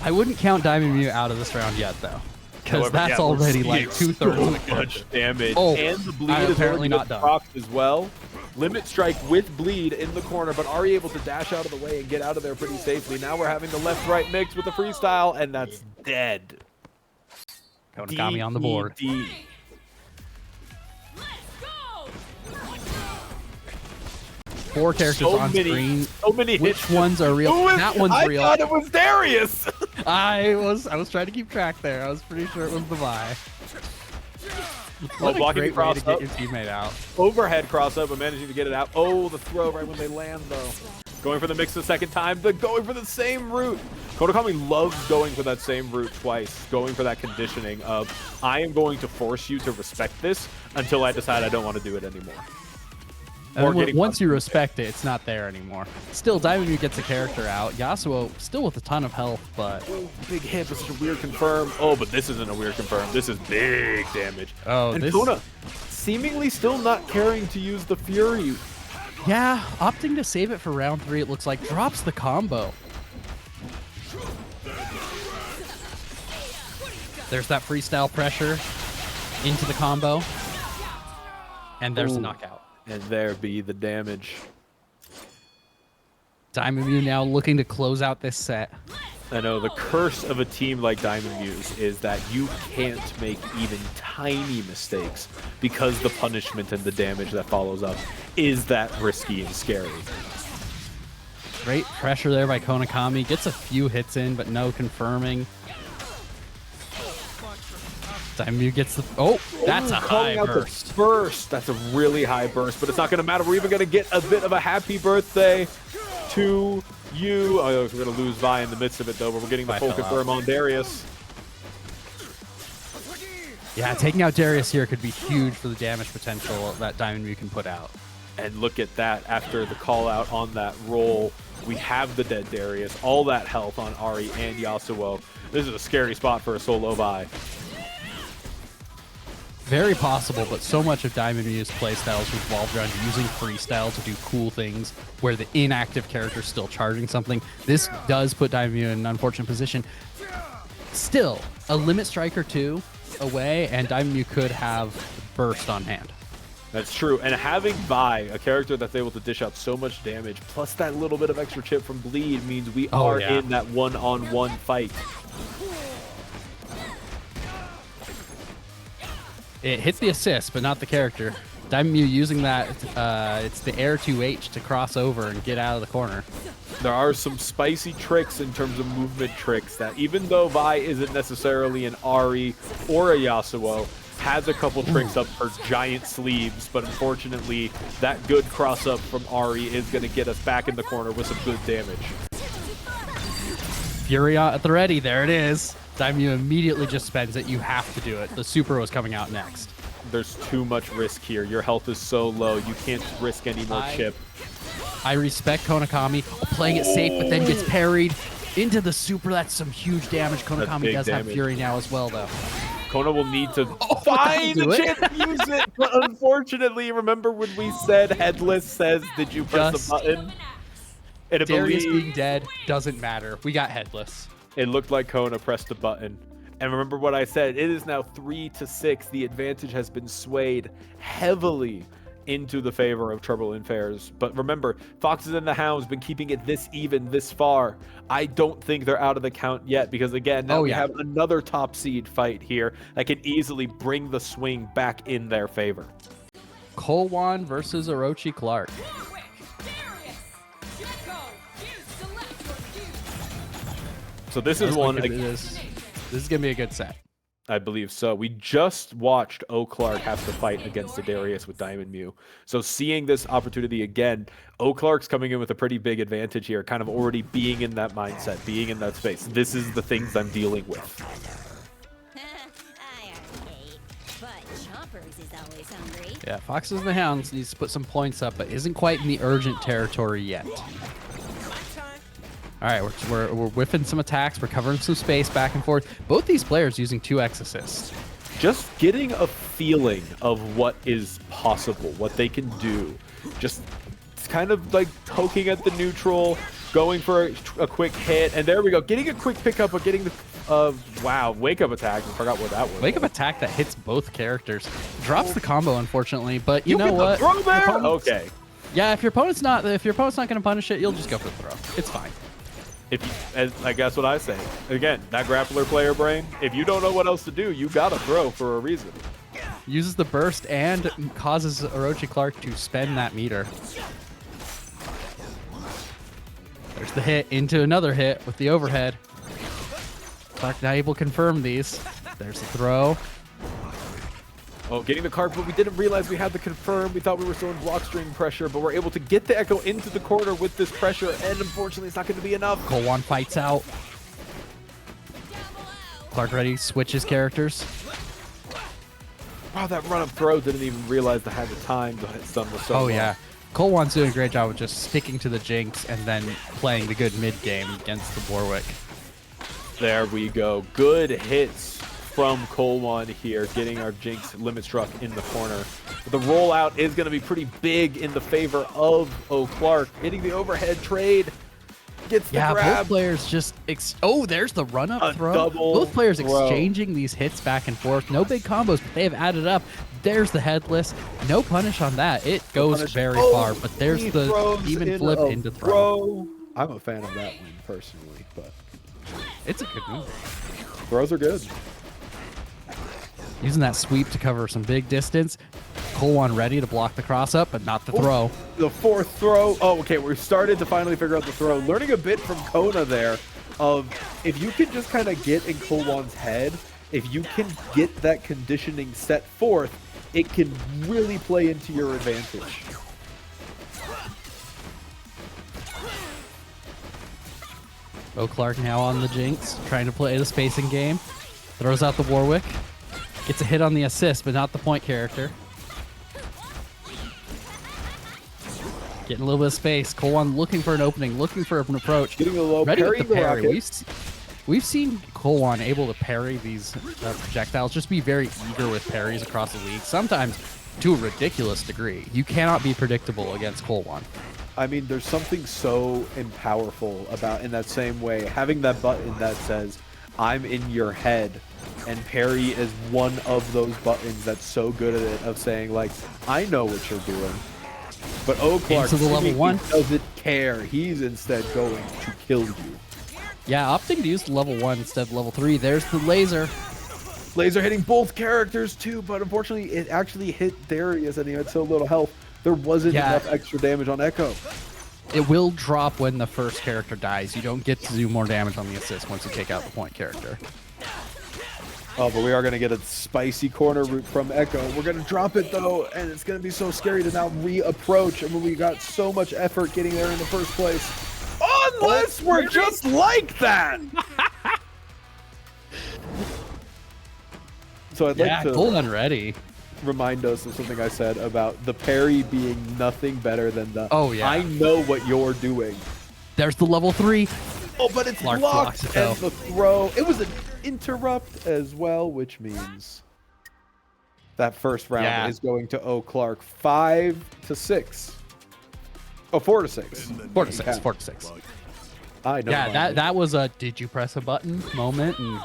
I wouldn't count Diamond Mew out of this round yet, though. Because However, that's yeah, we're already seeing like 2/3 of the so character. much damage. Oh, and the bleed I'm is apparently already not done. procced as well. Limit strike with bleed in the corner, but Ari able to dash out of the way and get out of there pretty safely. Now we're having the left-right mix with the freestyle, and that's dead. Konakami on the board. DED. Let's go. 4 characters on screen. So many Which hits. ones are real? Who is- That one's I real. thought it was Darius. I was trying to keep track there. I was pretty sure it was the Vi. What a blocking great the way to cross get your teammate out. Overhead cross up, but managing to get it out. Oh, the throw right when they land, though. Going for the mix the second time, but going for the same route. Konakami loves going for that same route twice, going for that conditioning of, I am going to force you to respect this until I decide I don't want to do it anymore. And getting once you respect it, it's not there anymore. Still, Diamond Mew gets a character out. Yasuo still with a ton of health, but Big hit, but such a weird confirm. Oh, but this isn't a weird confirm. This is big damage. Oh, and this- Kona seemingly still not caring to use the Fury. yeah, opting to save it for round 3. It looks like drops the combo. There's that freestyle pressure into the combo, and there's the Ooh. knockout. And there be the damage. Diamond Mew now looking to close out this set. I know the curse of a team like Diamond Muse is that you can't make even tiny mistakes because the punishment and the damage that follows up is that risky and scary. Great pressure there by Konakami. Gets a few hits in, but no confirming. Diamond Mew gets the... Oh, that's a high Calling out the burst. burst. That's a really high burst, but it's not going to matter. We're even going to get a bit of a happy birthday to you. Oh, we're going to lose Vi in the midst of it, though, but we're getting the Vi full fell confirm on Darius. Yeah, taking out Darius here could be huge for the damage potential that Diamond Mew can put out. And look at that. After the call out on that roll, we have the dead Darius, all that health on Ari and Yasuo. This is a scary spot for a solo Vi. Very possible, but so much of Diamond Mew's playstyles revolved around using freestyle to do cool things where the inactive character's still charging something. This does put Diamond Mew in an unfortunate position. Still, a limit strike or two away, and Diamond Mew could have burst on hand. That's true. And having Vi, a character that's able to dish out so much damage, plus that little bit of extra chip from bleed, means we are yeah. in that one-on-one fight. It hit the assist, but not the character. Diamond Mew using that, it's the air 2H to cross over and get out of the corner. There are some spicy tricks in terms of movement tricks that even though Vi isn't necessarily an Ari or a Yasuo, has a couple tricks up her giant sleeves, but unfortunately that good cross up from Ari is going to get us back in the corner with some good damage. Fury at the ready. There it is. Daimyo immediately just spends it. You have to do it. The super was coming out next. There's too much risk here. Your health is so low. You can't risk any more chip. I respect Konakami playing it safe, but then gets parried into the super. That's some huge damage. Konakami does have Fury now as well, though. Kona will need to find a chance to use it, but unfortunately, remember when we said Headless says, did you press the button? And Darius being dead doesn't matter. We got Headless. It looked like Kona pressed the button. And remember what I said, it is now 3-6. The advantage has been swayed heavily into the favor of Trouble in Fairs. But remember, Foxes and the Hounds been keeping it this even this far. I don't think they're out of the count yet because, again, now we have another top seed fight here that can easily bring the swing back in their favor. Kolwan versus Orochi Clark. So this is one. This is going to be a good set. I believe so. We just watched O Clark have to fight against Darius with Diamond Mew. So seeing this opportunity again, O Clark's coming in with a pretty big advantage here, kind of already being in that mindset, being in that space. This is the things I'm dealing with. Yeah, Foxes and the Hounds needs to put some points up, but isn't quite in the urgent territory yet. All right, we're whiffing some attacks. We're covering some space back and forth. Both these players using 2x assists. Just getting a feeling of what is possible, what they can do. Just kind of like poking at the neutral, going for a quick hit, and there we go. Getting a quick pickup, but getting the wow, wake up attack. I forgot what that was. Wake up attack that hits both characters. Drops the combo, unfortunately, but you know what? Throw there? Okay. Yeah, if your opponent's not going to punish it, you'll just go for the throw. It's fine. I guess what I say. Again, that grappler player brain, if you don't know what else to do, you gotta throw for a reason. Uses the burst and causes Orochi Clark to spend that meter. There's the hit into another hit with the overhead. Clark now able to confirm these. There's the throw. Oh, getting the card, but we didn't realize we had the confirm. We thought we were still in block string pressure, but we're able to get the Echo into the corner with this pressure, and unfortunately it's not going to be enough. Kolwan fights out. Clark ready, switches characters. Wow, that run-up throw, didn't even realize I had the time to hit stun with so long. Yeah. Kolwan's doing a great job of just sticking to the Jinx and then playing the good mid game against the Warwick. There we go. Good hits from Kolwan here, getting our Jinx limit struck in the corner. But the rollout is going to be pretty big in the favor of O Clark. Hitting the overhead trade. Gets the grab. Both players just... there's the run-up throw. Both players exchanging these hits back and forth. No big combos, but they have added up. There's the headless. No punish on that. It goes very far, but there's the even flip into throw. I'm a fan of that one, personally, but... It's a good move. Throws are good. Using that sweep to cover some big distance. Kolwan ready to block the cross up, but not the throw. The fourth throw. Oh, okay. We started to finally figure out the throw. Learning a bit from Kona there of if you can just kind of get in Kolwan's head, if you can get that conditioning set forth, it can really play into your advantage. O Clark now on the Jinx, trying to play the spacing game. Throws out the Warwick. Gets a hit on the assist, but not the point character. Getting a little bit of space. Kolwan looking for an opening, looking for an approach. Getting a low ready parry with the parry. We've seen Kolwan able to parry these projectiles, just be very eager with parries across the league, sometimes to a ridiculous degree. You cannot be predictable against Kolwan. I mean, there's something so powerful about, in that same way, having that button that says, I'm in your head. And parry is one of those buttons that's so good at it, of saying, like, I know what you're doing. But O Clark doesn't care. He's instead going to kill you. Yeah, opting to use level 1 instead of level 3. There's the laser. Laser hitting both characters too, but unfortunately it actually hit Darius and he had so little health. There wasn't enough extra damage on Echo. It will drop when the first character dies. You don't get to do more damage on the assist once you take out the point character. Oh, but we are going to get a spicy corner route from Echo. We're going to drop it, though, and it's going to be so scary to now re-approach. I mean, we got so much effort getting there in the first place. Unless we're just like that! So I'd like to Cool and ready. remind us of something I said about the parry being nothing better than the, oh, yeah, I know what you're doing. There's the level 3. Oh, but it's Clark blocked, blocks it, and the throw. It was an interrupt as well, which means that first round is going to O Clark 5-6. Oh, 4-6. 4-6. 4-6. I know. Yeah, that was a did you press a button moment, and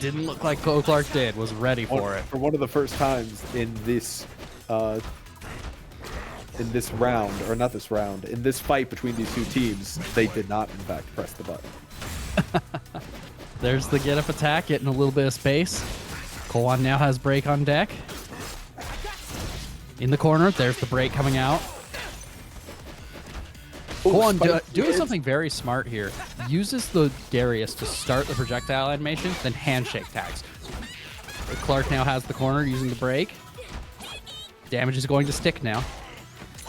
didn't look like O Clark did. Was ready for it. For one of the first times in this round, or not this round, in this fight between these two teams, they did not, in fact, press the button. There's the get up attack, getting a little bit of space. Koan now has break on deck. In the corner, there's the break coming out. Koan doing something very smart here. Uses the Darius to start the projectile animation, then handshake tags. Clark now has the corner using the break. Damage is going to stick now.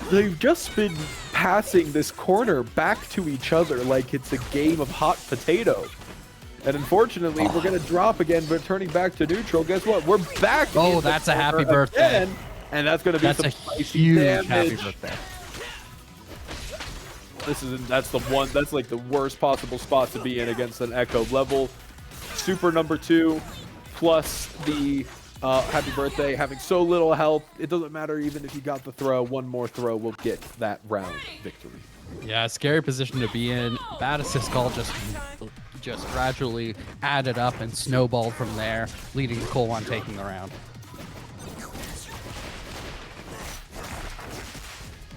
They've just been passing this corner back to each other like it's a game of hot potato. And unfortunately, we're going to drop again, but turning back to neutral. Guess what? We're back. Oh, that's a happy birthday. Again, and that's going to be some spicy huge damage. happy birthday. That's the one. That's like the worst possible spot to be in against an Echo level. Super number 2, plus the happy birthday, having so little health. It doesn't matter even if you got the throw. One more throw will get that round victory. Yeah, scary position to be in. Bad assist call just gradually added up and snowballed from there, leading to Koan taking the round.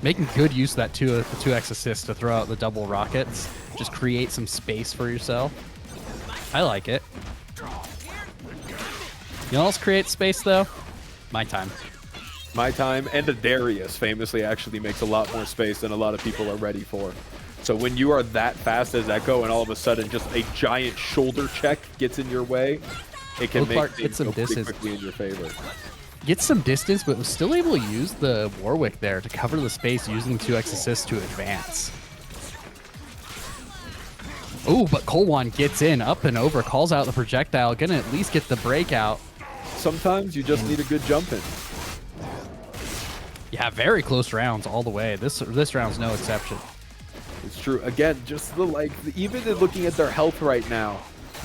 Making good use of that 2x assist to throw out the double rockets. Just create some space for yourself. I like it. You know what else creates space, though? My time. My time, and the Darius famously actually makes a lot more space than a lot of people are ready for. So when you are that fast as Echo and all of a sudden just a giant shoulder check gets in your way, it can make things go pretty quickly in your favor. Gets some distance, but was still able to use the Warwick there to cover the space using 2x assist to advance. Oh, but Koan gets in, up and over, calls out the projectile, gonna at least get the breakout. Sometimes you just need a good jump in. Yeah, very close rounds all the way. This round's no exception. It's true. Again, just even looking at their health right now,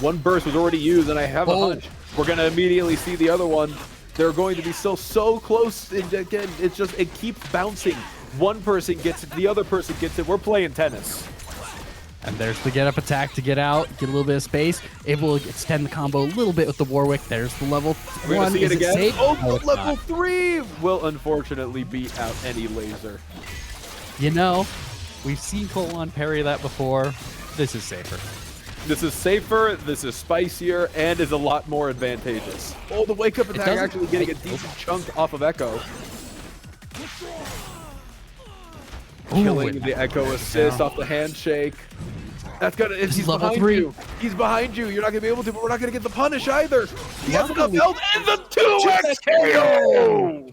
one burst was already used, and I have a hunch we're gonna immediately see the other one. They're going to be still so close, and again, it keeps bouncing. One person gets it, the other person gets it. We're playing tennis. And there's the get up attack to get out, get a little bit of space, able to extend the combo a little bit with the Warwick. There's the level 1. We're gonna see it again. Safe? Oh, level 3 will unfortunately beat out any laser. You know, we've seen Koan parry that before. This is safer. This is safer, this is spicier, and is a lot more advantageous. Oh, the wake-up attack actually getting a decent chunk off of Echo. Killing the Echo assist off the handshake. That's gonna. He's behind you. He's behind you. You're not gonna be able to, but we're not gonna get the punish either. He has enough health, and the 2x KO!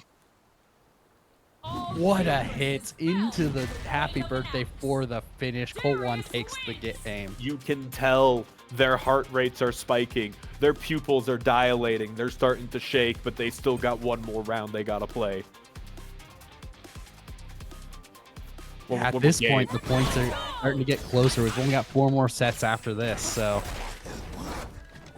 What a hit into the happy birthday for the finish. Koan takes the game. You can tell their heart rates are spiking. Their pupils are dilating. They're starting to shake, but they still got one more round they gotta play. At this point, the points are starting to get closer. We've only got 4 more sets after this, so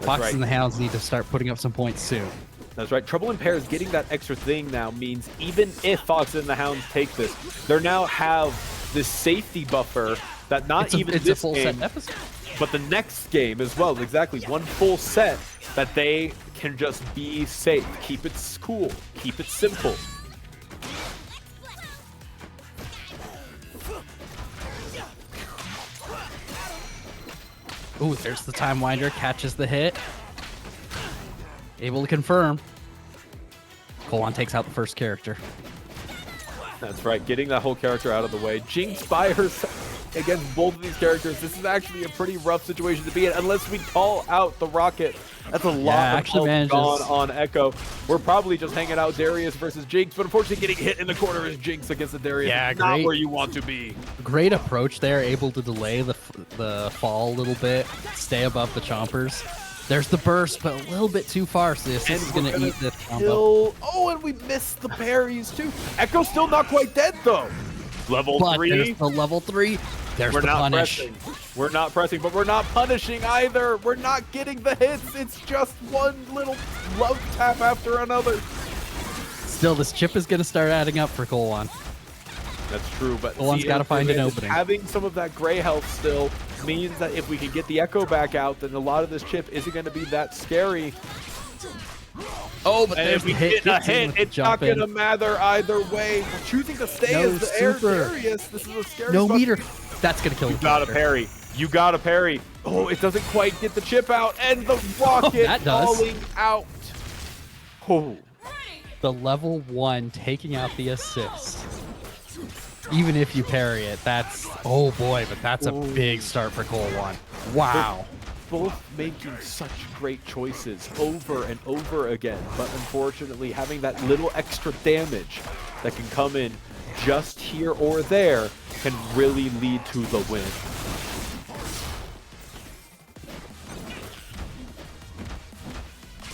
Fox and the Hounds need to start putting up some points soon. That's right. Trouble in Pairs getting that extra thing now means even if Fox and the Hounds take this, they now have this safety buffer that it's a full game, set deficit, but the next game as well. Exactly, one full set that they can just be safe, keep it cool, keep it simple. Ooh, there's the Time Winder, catches the hit. Able to confirm. Koan takes out the first character. That's right, getting that whole character out of the way. Jinx by herself. against both of these characters, this is actually a pretty rough situation to be in, unless we call out the Rocket. That's a lot of health gone on Echo. We're probably just hanging out Darius versus Jinx, but unfortunately getting hit in the corner is Jinx against the Darius. Yeah, not where you want to be. Great approach there, able to delay the fall a little bit, stay above the chompers. There's the burst, but a little bit too far, so this is going to eat this combo. Oh, and we missed the parries too. Echo's still not quite dead though. Level 3. There's the level 3. There's the punish. Pressing. We're not pressing, but we're not punishing either. We're not getting the hits. It's just one little love tap after another. Still, this chip is going to start adding up for Kolwan. That's true, but Kolwan's got to find an opening. Having some of that gray health still means that if we can get the Echo back out, then a lot of this chip isn't going to be that scary. Oh, but if we get a hit, it's not going to matter either way. We're choosing to stay as the air Darius. This is a scary No meter. That's going to kill you. You got to parry. You got to parry. Oh, it doesn't quite get the chip out, and the Rocket falling out. Oh. The level 1 taking out the assist. Even if you parry it, that's, oh boy, but that's a big start for Kolwan. Wow. Both making such great choices over and over again, but unfortunately having that little extra damage that can come in just here or there can really lead to the win.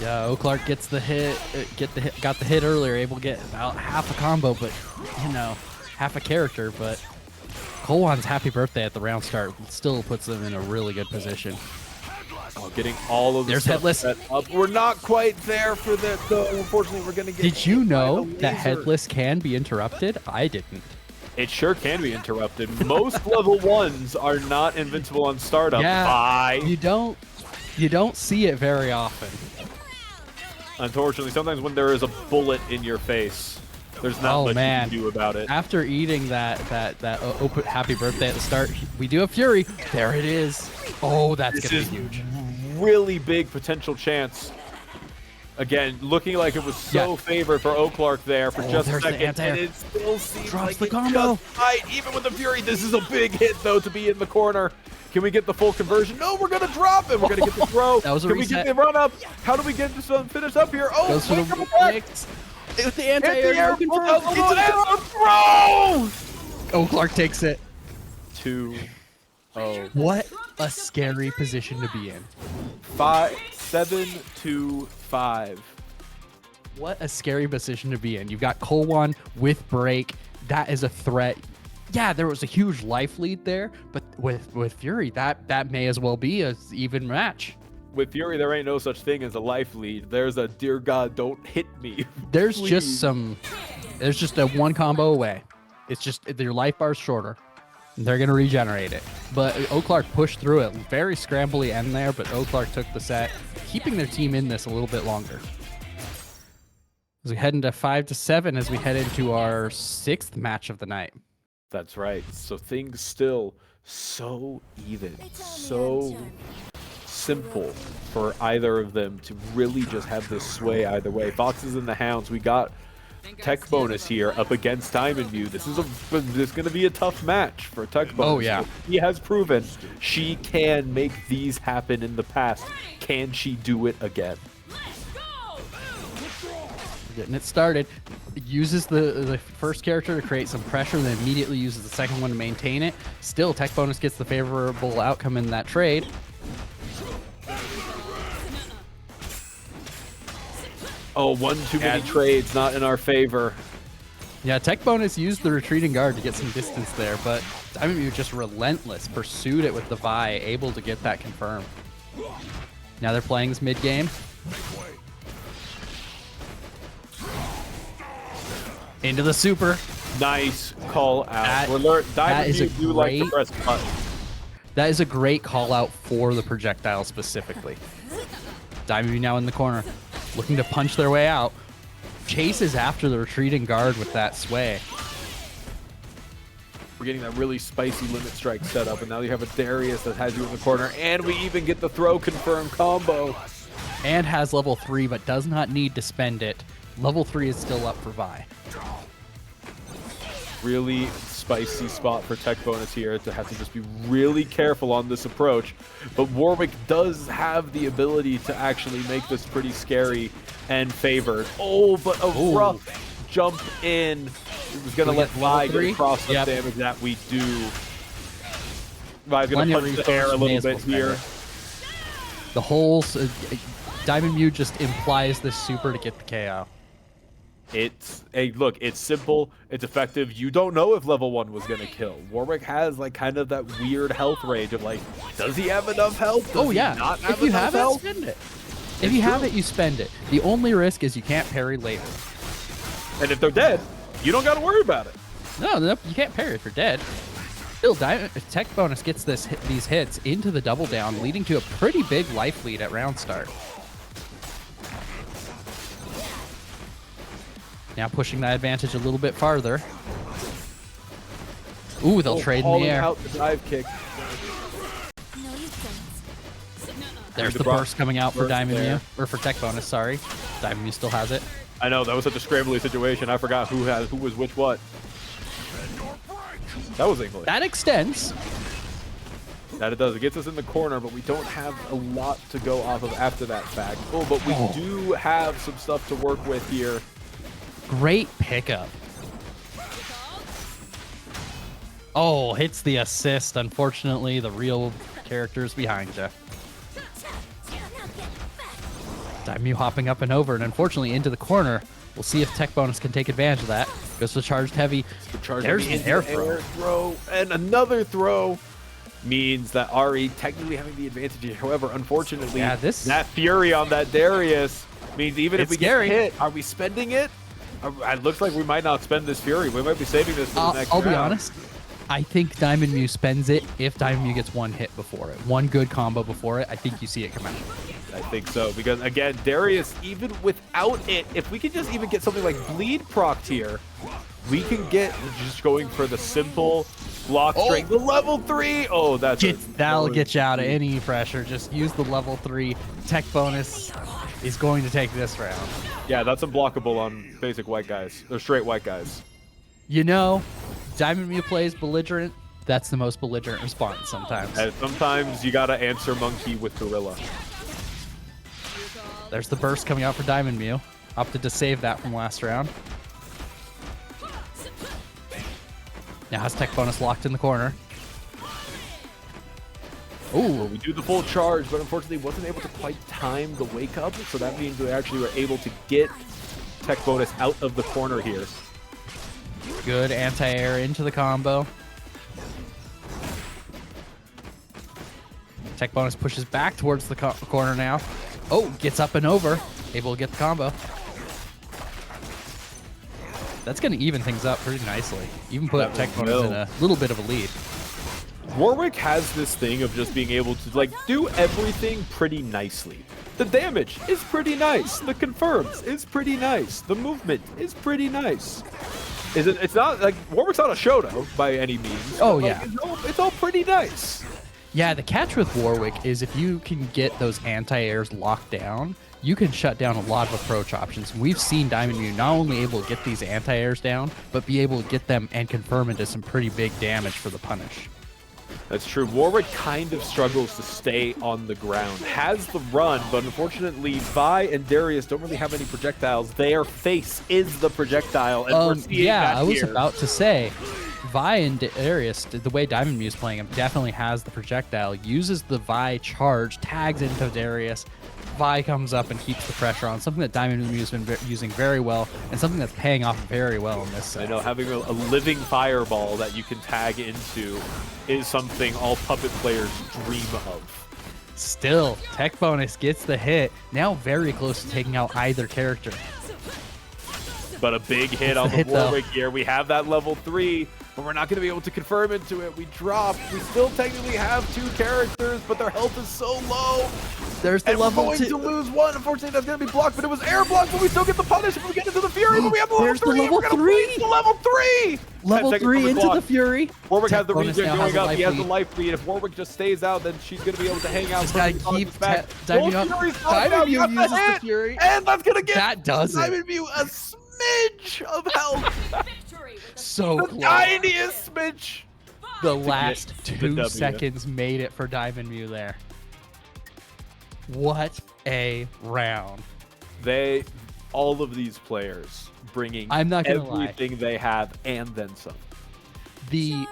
Yeah, O'Clark gets the hit, got the hit earlier, able to get about half a combo, but you know, half a character. But Kolwan's happy birthday at the round start still puts them in a really good position. Oh, getting all of the stuff Headless set up. We're not quite there for that though. Unfortunately, we're gonna get. Did you know that Headless can be interrupted? I didn't. It sure can be interrupted. Most level 1s are not invincible on startup. Yeah, you don't see it very often. Unfortunately, sometimes when there is a bullet in your face, there's not much you can do about it. After eating that happy birthday at the start, we do have Fury. There it is. Oh, that's gonna be huge. Really big potential chance. Again, looking like it was so favored for O'Clark there for just a second, and it still seems like the combo. Even with the Fury, this is a big hit though to be in the corner. Can we get the full conversion? No, we're gonna drop it. We're gonna get the throw. That was a Can reset. we get the run up? How do we get this finish up here? Oh, goes for the with the anti-air throw. O'Clark takes it. 2-0. What a scary position to be in. 7-5. What a scary position to be in. You've got Kolwan with break. That is a threat. Yeah, there was a huge life lead there, but with Fury, that may as well be an even match. With Fury, there ain't no such thing as a life lead. There's a dear God, don't hit me. There's just a one combo away. It's just your life bar's shorter. They're gonna regenerate it. But O'Clark pushed through it. Very scrambly end there, but O'Clark took the set, keeping their team in this a little bit longer. As we head into 5-7, as we head into our 6th match of the night. That's right. So things still so even, so simple for either of them to really just have this sway either way. Foxes and the Hounds, we got tech bonus here up against Diamond View. This is going to be a tough match for tech bonus. Oh yeah, he has proven she can make these happen in the past. Can she do it again? Getting it started. Uses the first character to create some pressure, and then immediately uses the second one to maintain it. Still, tech bonus gets the favorable outcome in that trade. Oh, one too many trades, not in our favor. Yeah, tech bonus used the retreating guard to get some distance there, but Diamond View just relentless, pursued it with the Vi, able to get that confirmed. Now they're playing this mid game. Into the super. Nice call out. That is a great, like to press button. That is a great call out for the projectile specifically. Diamond View now in the corner, looking to punch their way out. Chases after the retreating guard with that sway. We're getting that really spicy limit strike set up, and now you have a Darius that has you in the corner, and we even get the throw confirmed combo. And has level 3, but does not need to spend it. Level 3 is still up for Vi. really spicy spot for tech bonus here to have to just be really careful on this approach. But Warwick does have the ability to actually make this pretty scary and favored. Oh, but a rough jump in. It was going to let Vi get across the damage that we do. Vi's going to punch the air a little bit here. The whole Diamond Mew just implies this super to get the KO. It's look, it's simple, it's effective. You don't know if level 1 was gonna kill. Warwick has like kind of that weird health range of like, does he have enough health? Does he not have if you enough have health? it, spend it. If you have it, you spend it. The only risk is you can't parry later. And if they're dead, you don't gotta worry about it. No, you can't parry if you're dead. Still, tech bonus gets these hits into the double down, leading to a pretty big life lead at round start. Now pushing that advantage a little bit farther. Ooh, they'll trade in the air. Out the dive kick. There's the burst coming out for Diamond Mew, or for tech bonus, sorry. Diamond Mew still has it. I know, that was such a scrambly situation. I forgot who was which what. That was English. That extends. That it does. It gets us in the corner, but we don't have a lot to go off of after that fact. Oh, but we do have some stuff to work with here. Great pickup. Oh, hits the assist. Unfortunately, the real character's behind you. Daimyu hopping up and over, and unfortunately into the corner. We'll see if tech bonus can take advantage of that. Goes to charged heavy. There's the air throw. And another throw means that Ari technically having the advantage here. However, unfortunately, that fury on that Darius means even if we get hit, are we spending it? It looks like we might not spend this fury. We might be saving this for the next round. I'll be honest. I think Diamond Mew spends it if Diamond Mew gets one hit before it. One good combo before it. I think you see it come out. I think so. Because, again, Darius, even without it, if we could just even get something like Bleed procced here, we can get just going for the simple block strength. The level 3! Oh, that'll get you out of any pressure. Just use the level 3. Tech bonus is going to take this round. Yeah, that's unblockable on basic white guys. Or straight white guys. You know, Diamond Mew plays belligerent. That's the most belligerent response sometimes. And sometimes you gotta answer monkey with gorilla. There's the burst coming out for Diamond Mew. Opted to save that from last round. Now has tech bonus locked in the corner. Ooh, we do the full charge, but unfortunately wasn't able to quite time the wake up, so that means we actually were able to get tech bonus out of the corner here. Good anti-air into the combo. Tech bonus pushes back towards the corner now. Oh, gets up and over. Able to get the combo. That's going to even things up pretty nicely. Even put tech bonus in a little bit of a lead. Warwick has this thing of just being able to like do everything pretty nicely. The damage is pretty nice. The confirms is pretty nice. The movement is pretty nice. It's not like Warwick's not a Shoto by any means. Oh yeah, it's all pretty nice. Yeah, the catch with Warwick is if you can get those anti-airs locked down, you can shut down a lot of approach options. We've seen Diamond Mew not only able to get these anti-airs down, but be able to get them and confirm into some pretty big damage for the punish. That's true. Warwick kind of struggles to stay on the ground. Has the run, but unfortunately, Vi and Darius don't really have any projectiles. Their face is the projectile, and we're seeing that I was here. about to say, Vi and Darius, the way Diamond Mew is playing him, definitely has the projectile, uses the Vi charge, tags into Darius. Vi comes up and keeps the pressure on, something that Diamond Mew has been using very well, and something that's paying off very well in this set. I know, having a living fireball that you can tag into is something all puppet players dream of. Still, tech bonus gets the hit, now very close to taking out either character. But a big hit on the Warwick here. We have that level 3, but we're not going to be able to confirm into it. We drop. We still technically have 2 characters, but their health is so low. There's the level 2. We're going to lose one. Unfortunately, that's going to be blocked, but it was air blocked, but we still get the punish if we get into the Fury, but we have the level 3. There's the level 3. The level 3. Level 3 into the Fury. Warwick has the regen going up. He has the life lead. If Warwick just stays out, then she's going to be able to hang out. Just got to keep Diamond Mew uses the Fury. And that's going to get Diamond Mew a smidge of health. So The close. tiniest smidge. The last the 2 W. seconds made it for Diamond Mew there. What a round. All of these players bringing I'm not gonna lie. everything they have and then some. The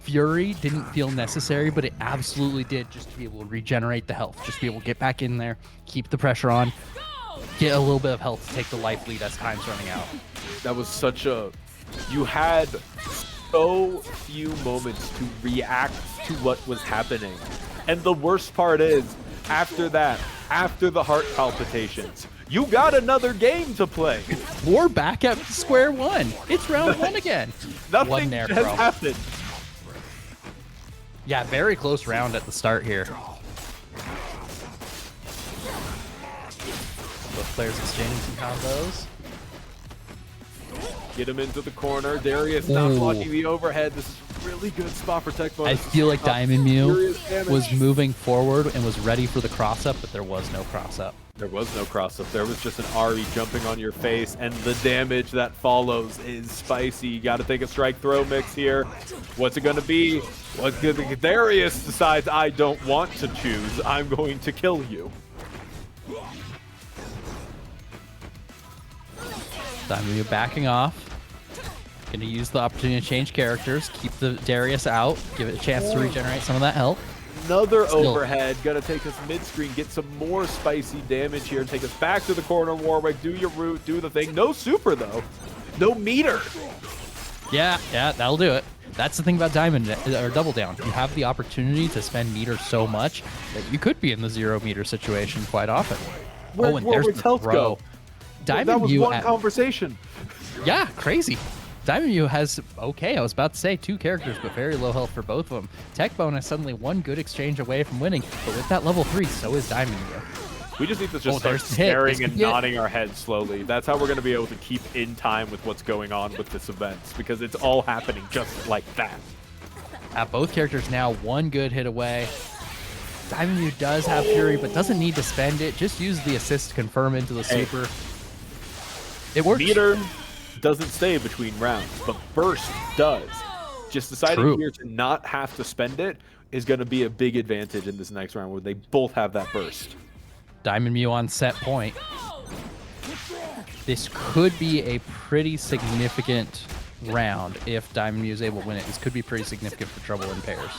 Fury didn't feel necessary, but it absolutely did, just to be able to regenerate the health, just to be able to get back in there, keep the pressure on, get a little bit of health to take the life lead as time's running out. That was such a... You had so few moments to react to what was happening. And the worst part is, after that, after the heart palpitations, you got another game to play. We're back at square one. It's round one again. Nothing One there, has bro. happened. Yeah, very close round at the start here. Both players exchanging some combos. Get him into the corner. Darius not Ooh. blocking the overhead. This is a really good spot for Tech Bonus. I feel like Diamond Mew Serious damage. was moving forward and was ready for the cross-up, but there was no cross-up. There was no cross-up. There was just an Ari jumping on your face, and the damage that follows is spicy. You got to take a strike throw mix here. What's it going to be? What's going to Darius decides, I don't want to choose. I'm going to kill you. Diamond Mew backing off. Gonna use the opportunity to change characters, keep the Darius out, give it a chance to regenerate some of that health. Another Still. overhead. Gonna take us mid-screen, get some more spicy damage here. Take us back to the corner, Warwick. Do your root, do the thing. No super, though. No meter. Yeah, that'll do it. That's the thing about Diamond or Double Down. You have the opportunity to spend meter so much that you could be in the 0 meter situation quite often. Where'd and there's Warwick's the health throw. go? Diamond That was Mew one at- conversation. Yeah, crazy. Diamond Mew has, okay, I was about to say 2 characters, but very low health for both of them. Tech Bonus suddenly one good exchange away from winning, but with that level 3, so is Diamond Mew. We just need to just start there's the hit. staring There's and the hit. nodding our heads slowly. That's how we're going to be able to keep in time with what's going on with this event, because it's all happening just like that. Both characters now one good hit away. Diamond Mew does have Fury, but doesn't need to spend it. Just use the assist to confirm into the Hey. super. It works. Meter doesn't stay between rounds, but burst does. Just deciding True. here to not have to spend it is going to be a big advantage in this next round where they both have that burst. Diamond Mew on set point. This could be a pretty significant round if Diamond Mew is able to win it. This could be pretty significant for trouble in pairs.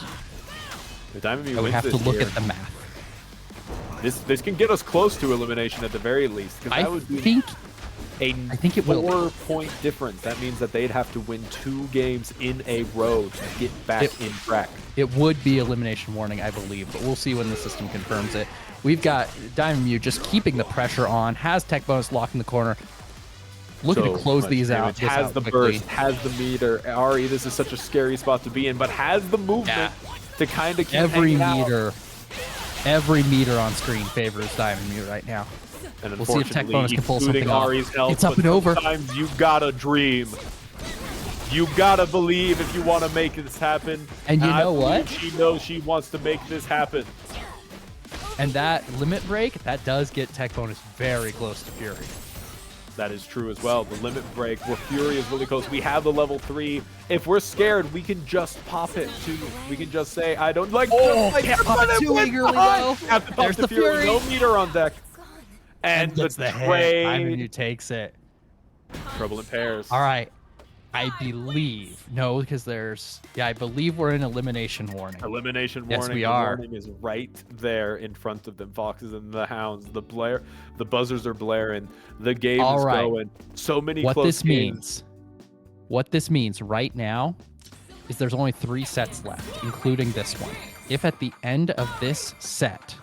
The Diamond Mew I would wins have to this look here, at the math. This can get us close to elimination at the very least, because I that would be think a think it will be. 4-point difference. That means that they'd have to win 2 games in a row to get back in track. it would be elimination warning, I believe, but we'll see when the system confirms it. We've got Diamond Mew just keeping the pressure on, has Tech Bonus locked in the corner. Looking So to close much these out. damage. Has the quickly. burst, has the meter. Ari, this is such a scary spot to be in, but has the movement to kind of keep Every hanging out. every meter on screen favors Diamond Mew right now. And We'll see if Tech Bonus can pull including something off. Ari's health, It's up but and over. Sometimes you gotta dream. You gotta believe if you want to make this happen. And you I know what? believe She knows she wants to make this happen. And that limit break, that does get Tech Bonus very close to Fury. That is true as well. The limit break where Fury is really close. We have the level 3. If we're scared, we can just pop it too. We can just say, I don't like can't pop it too eagerly, though. Have to pop There's the the Fury. Fury. No meter on deck. And gets the hit. trade. Diamond Mew takes it. Trouble in pairs. All right. I believe. No, because I believe we're in elimination warning. Elimination Yes, warning. we The are. warning is right there in front of them. Foxes and the Hounds. The buzzers are blaring. The game All is right. going. So many What close this games. means right now is there's only 3 sets left, including this one. If at the end of this set,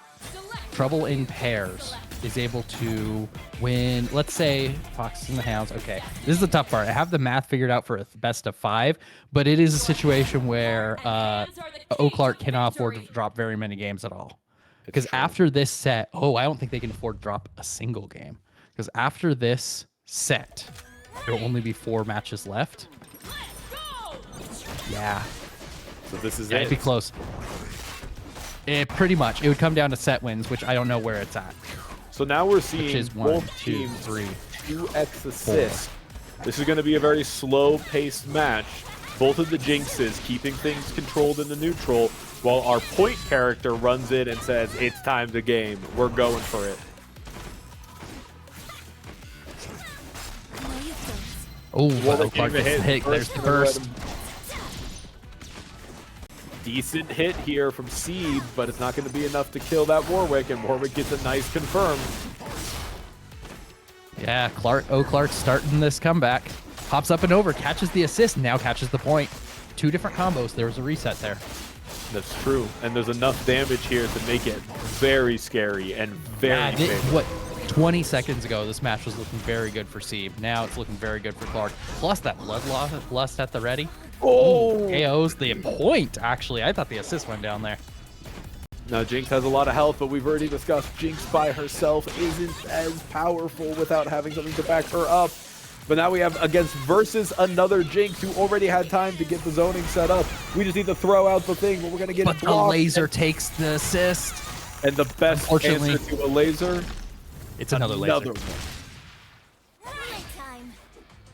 Trouble in Pairs is able to win, let's say Foxes and the Hounds. Okay, this is the tough part. I have the math figured out for a best of 5, but it is a situation where Clark cannot afford to drop very many games at all. Because after this set, I don't think they can afford to drop a single game. Because after this set, there will only be 4 matches left. Yeah. So this is It'd it. be close. Pretty much. It would come down to set wins, which I don't know where it's at. So now we're seeing Which is 1, both 2, teams 3, 2x assists This is going to be a very slow-paced match. Both of the Jinxes keeping things controlled in the neutral, while our point character runs in and says, it's time to game. We're going for it. Oh, Warwick Clark gave a gets the hit. There's the burst. Decent hit here from Seed, but it's not going to be enough to kill that Warwick, and Warwick gets a nice confirm. Yeah, Clark starting this comeback. Pops up and over, catches the assist, now catches the point. 2 different combos. There was a reset there. That's true, and there's enough damage here to make it very scary and very favorable. 20 seconds ago, this match was looking very good for Seeb. Now it's looking very good for Clark. Plus that bloodlust at the ready. Oh! KOs the point, actually. I thought the assist went down there. Now, Jinx has a lot of health, but we've already discussed Jinx by herself isn't as powerful without having something to back her up. But now we have against versus another Jinx who already had time to get the zoning set up. We just need to throw out the thing, but we're going to get blocked. But the laser takes the assist. And the best answer to a laser, it's another laser. One.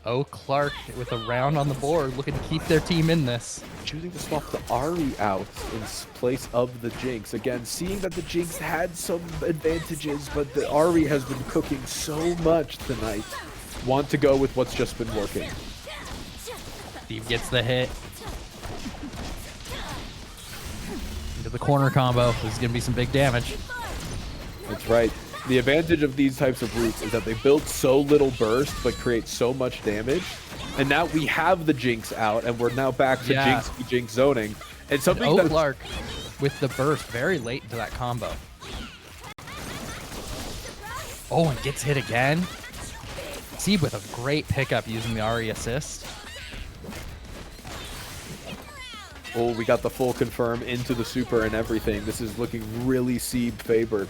Oh, Clark with a round on the board, looking to keep their team in this. Choosing to swap the Ahri out in place of the Jinx. Again, seeing that the Jinx had some advantages, but the Ahri has been cooking so much tonight. Want to go with what's just been working. Steve gets the hit. Into the corner combo. This is going to be some big damage. That's right. The advantage of these types of routes is that they build so little burst, but create so much damage. And now we have the Jinx out, and we're now back to Jinx zoning. And something that Clark with the burst very late into that combo. Oh, and gets hit again. Seeb with a great pickup using the Ahri assist. Oh, we got the full confirm into the super and everything. This is looking really Seeb favored.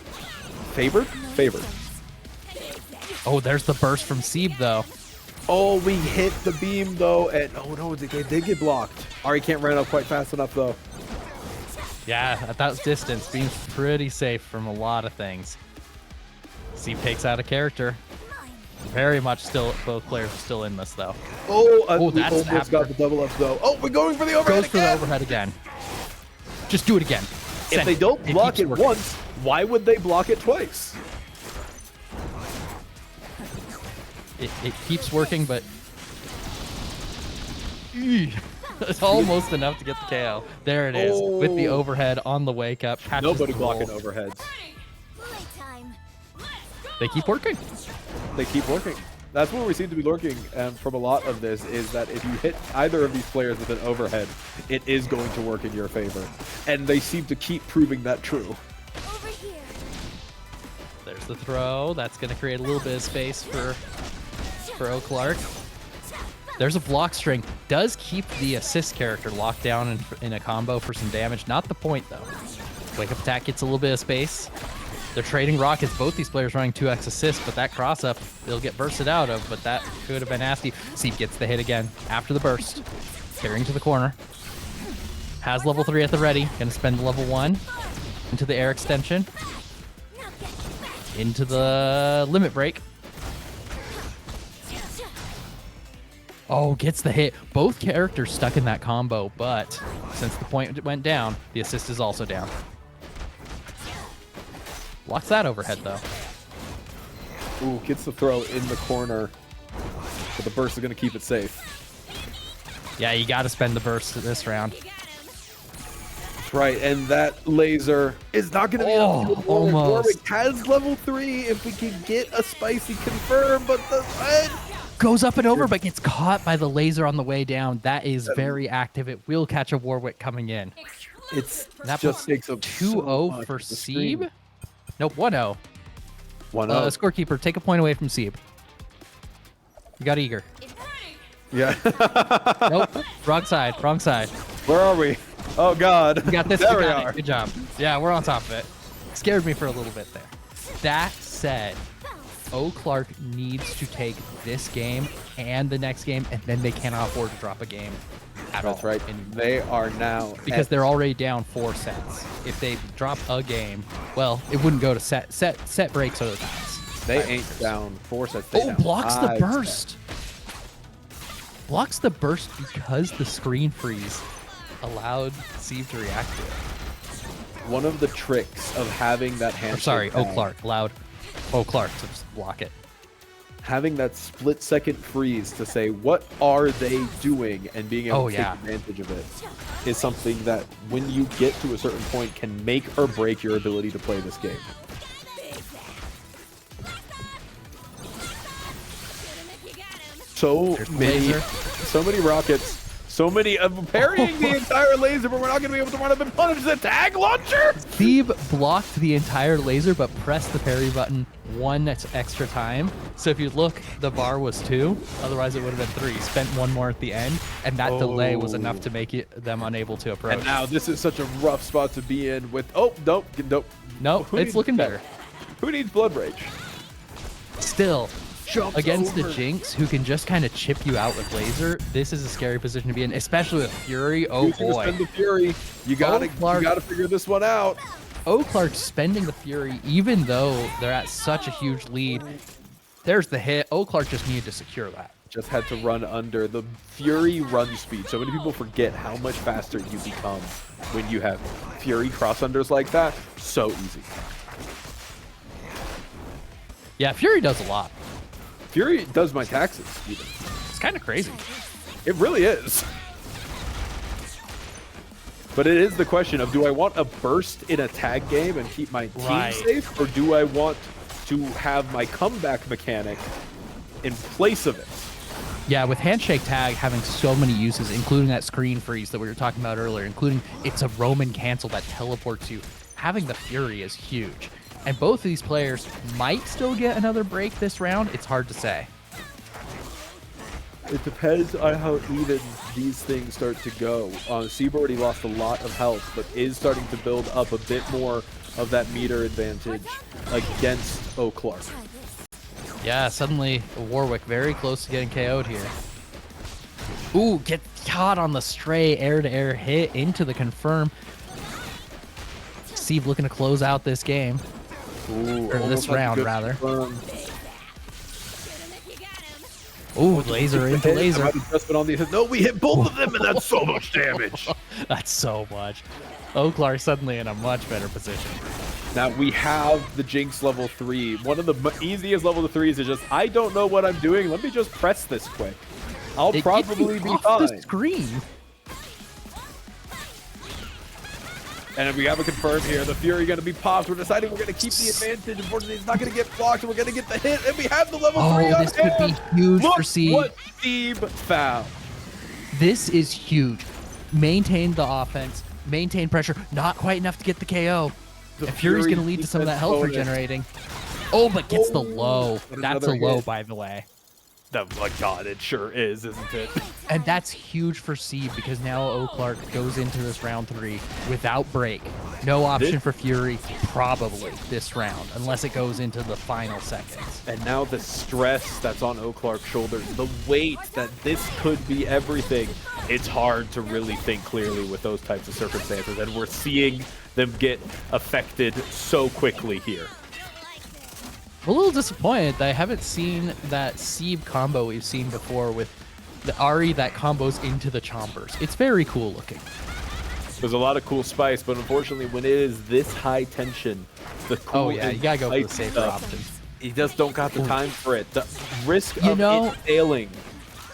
Favored? Favored. Oh, there's the burst from Seeb, though. Oh, we hit the beam, though, and oh no, they did get blocked. Ahri can't run up quite fast enough, though. Yeah, at that distance, Beam's pretty safe from a lot of things. Seeb takes out a character. Very much still, both players are still in this, though. Oh, that's almost got the double up, though. Oh, we're going for the overhead Goes for the overhead again. Just do it again. If they don't block it once, why would they block it twice? It keeps working, but it's almost enough to get the KO. There it is, with the overhead on the wake up. Nobody blocking overheads. They keep working. They keep working. That's where we seem to be lurking from a lot of this, is that if you hit either of these players with an overhead, it is going to work in your favor. And they seem to keep proving that true. There's the throw. That's going to create a little bit of space for Clark. There's a block string. Does keep the assist character locked down in a combo for some damage. Not the point, though. Wake up attack gets a little bit of space. They're trading rockets. Both these players running 2x assists, but that cross-up, they'll get bursted out of, but that could have been nasty. Seep gets the hit again after the burst. Carrying to the corner. Has level 3 at the ready. Gonna spend level 1 into the air extension. Into the limit break. Oh, gets the hit. Both characters stuck in that combo, but since the point went down, the assist is also down. Blocks that overhead, though. Ooh, gets the throw in the corner, but the burst is going to keep it safe. Yeah, you got to spend the burst this round. That's right, and that laser is not going to be enough to kill Warwick. Almost. Warwick has level 3 if we can get a spicy confirm, but the red goes up and over, but gets caught by the laser on the way down. That is very active. It will catch a Warwick coming in. That just takes up 2-0 for Seeb. Nope, 1-0. 1-0. Scorekeeper, take a point away from Seeb. You got eager. Yeah. Nope, wrong side, wrong side. Where are we? Oh, God. We got this. There we we got are. it. Good job. Yeah, we're on top of it. Scared me for a little bit there. That said, Clark needs to take this game and the next game, and then they cannot afford to drop a game at all. That's right. And they are now because they're already down 4 sets. If they drop a game, well, it wouldn't go to set breaks other times. They ain't down 4 sets. Oh, blocks the burst. blocks the burst because the screen freeze allowed Steve to react to it. One of the tricks of having that handshake. Sorry, tag, Clark allowed Clark to just block it. having that split-second freeze to say, what are they doing, and being able to take advantage of it is something that, when you get to a certain point, can make or break your ability to play this game. So many rockets. So many parrying the entire laser, but we're not going to be able to run up and punish the tag launcher. Steve blocked the entire laser, but pressed the parry button one extra time. So if you look, the bar was 2. Otherwise, it would have been 3. Spent one more at the end, and that delay was enough to make them unable to approach. And now this is such a rough spot to be in with. Nope, it's looking better. Who needs Blood Rage? Still. Jumps Against over. the Jinx, who can just kind of chip you out with laser, this is a scary position to be in, especially with Fury. Oh boy. Spend the Fury. You gotta figure this one out. Clark spending the Fury, even though they're at such a huge lead. There's the hit. Clark just needed to secure that. Just had to run under the Fury run speed. So many people forget how much faster you become when you have Fury cross unders like that. So easy. Yeah, Fury does a lot. Fury does my taxes, even. It's kind of crazy. It really is. But it is the question of, do I want a burst in a tag game and keep my team safe, or do I want to have my comeback mechanic in place of it? Yeah, with Handshake Tag having so many uses, including that screen freeze that we were talking about earlier, including it's a Roman cancel that teleports you, having the Fury is huge. And both of these players might still get another break this round. It's hard to say. It depends on how even these things start to go. Seb already lost a lot of health, but is starting to build up a bit more of that meter advantage against Clark. Yeah, suddenly Warwick very close to getting KO'd here. Ooh, get caught on the stray air-to-air hit into the confirm. Steve looking to close out this game. Ooh, or this round, rather. Confirm. Ooh, laser into laser. No, we hit both of them, and that's so much damage. That's so much. Clark suddenly in a much better position. Now we have the Jinx level 3. One of the easiest level 3s is just, I don't know what I'm doing. Let me just press this quick. I'll probably be fine. The screen. And we have a confirm here. The Fury going to be popped. We're deciding we're going to keep the advantage. Unfortunately, it's not going to get blocked. And we're going to get the hit. And we have the level 3 on this could be huge for Steve. What Steve found. This is huge. Maintain the offense. Maintain pressure. Not quite enough to get the KO. And Fury's going to lead to some of that health regenerating. But gets the low. That's a low, by the way. Oh my God, it sure is, isn't it? And that's huge for Steve because now Clark goes into this round 3 without break. No option for Fury probably this round unless it goes into the final seconds. And now the stress that's on Clark's shoulders, the weight that this could be everything. It's hard to really think clearly with those types of circumstances, and we're seeing them get affected so quickly here. I'm a little disappointed that I haven't seen that Seb combo we've seen before with the Ari that combos into the chompers. It's very cool looking. There's a lot of cool spice, but unfortunately when it is this high tension, the cool you gotta go for the safer options. He just don't got the time for it. The risk of it failing.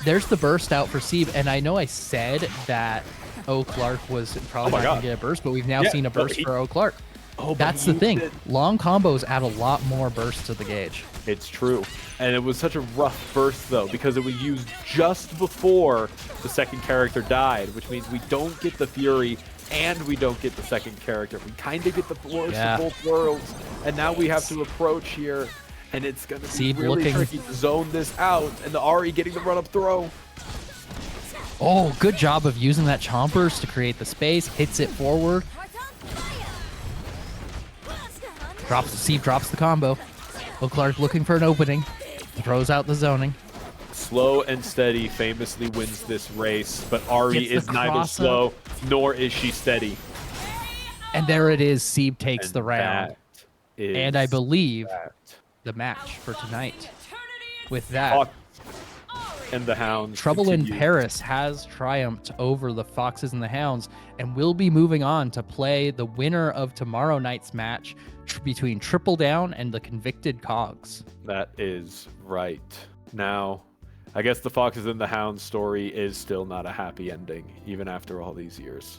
There's the burst out for Seb, and I know I said that Clark was probably not gonna get a burst, but we've now seen a burst for Clark. That's the thing. Long combos add a lot more burst to the gauge. It's true. And it was such a rough burst, though, because it was used just before the second character died, which means we don't get the Fury and we don't get the second character. We kind of get the worst of both worlds. And now we have to approach here, and it's going to be really tricky to zone this out. And the Ari getting the run-up throw. Good job of using that chompers to create the space. Hits it forward. Steve drops the combo. Clark looking for an opening. Throws out the zoning. Slow and steady famously wins this race, but Ari is neither slow nor is she steady. And there it is. Seb takes the round. And I believe the match for tonight. With that, and the Hounds. Trouble in continue. Paris has triumphed over the Foxes and the Hounds and will be moving on to play the winner of tomorrow night's match between Triple Down and the Convicted Cogs. That is right. Now, I guess the Foxes and the Hounds story is still not a happy ending, even after all these years.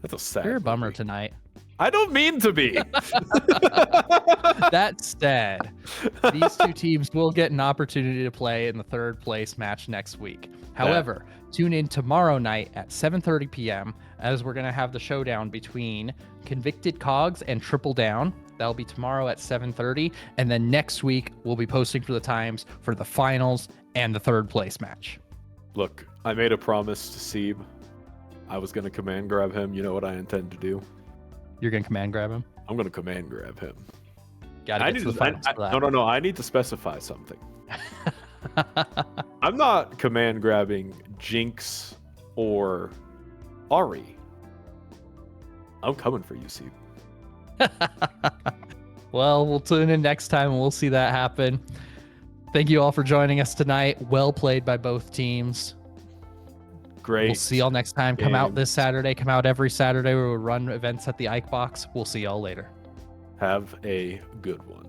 That's a sad You're a bummer movie. tonight. I don't mean to be. That said, these two teams will get an opportunity to play in the third place match next week. However, tune in tomorrow night at 7:30 p.m. as we're going to have the showdown between Convicted Cogs and Triple Down. That'll be tomorrow at 7:30. And then next week, we'll be posting for the times for the finals and the third place match. Look, I made a promise to Seeb. I was going to command grab him. You know what I intend to do? You're going to command grab him? I'm going to command grab him. Gotta get to the finals for that. No. I need to specify something. I'm not command grabbing Jinx or Ari. I'm coming for you, Seeb. Well, we'll tune in next time and we'll see that happen. Thank you all for joining us tonight. Well played by both teams. Great. We'll see y'all next time. Come out games. this Saturday. Come out every Saturday. We'll run events at the Ike Box. We'll see y'all later. Have a good one.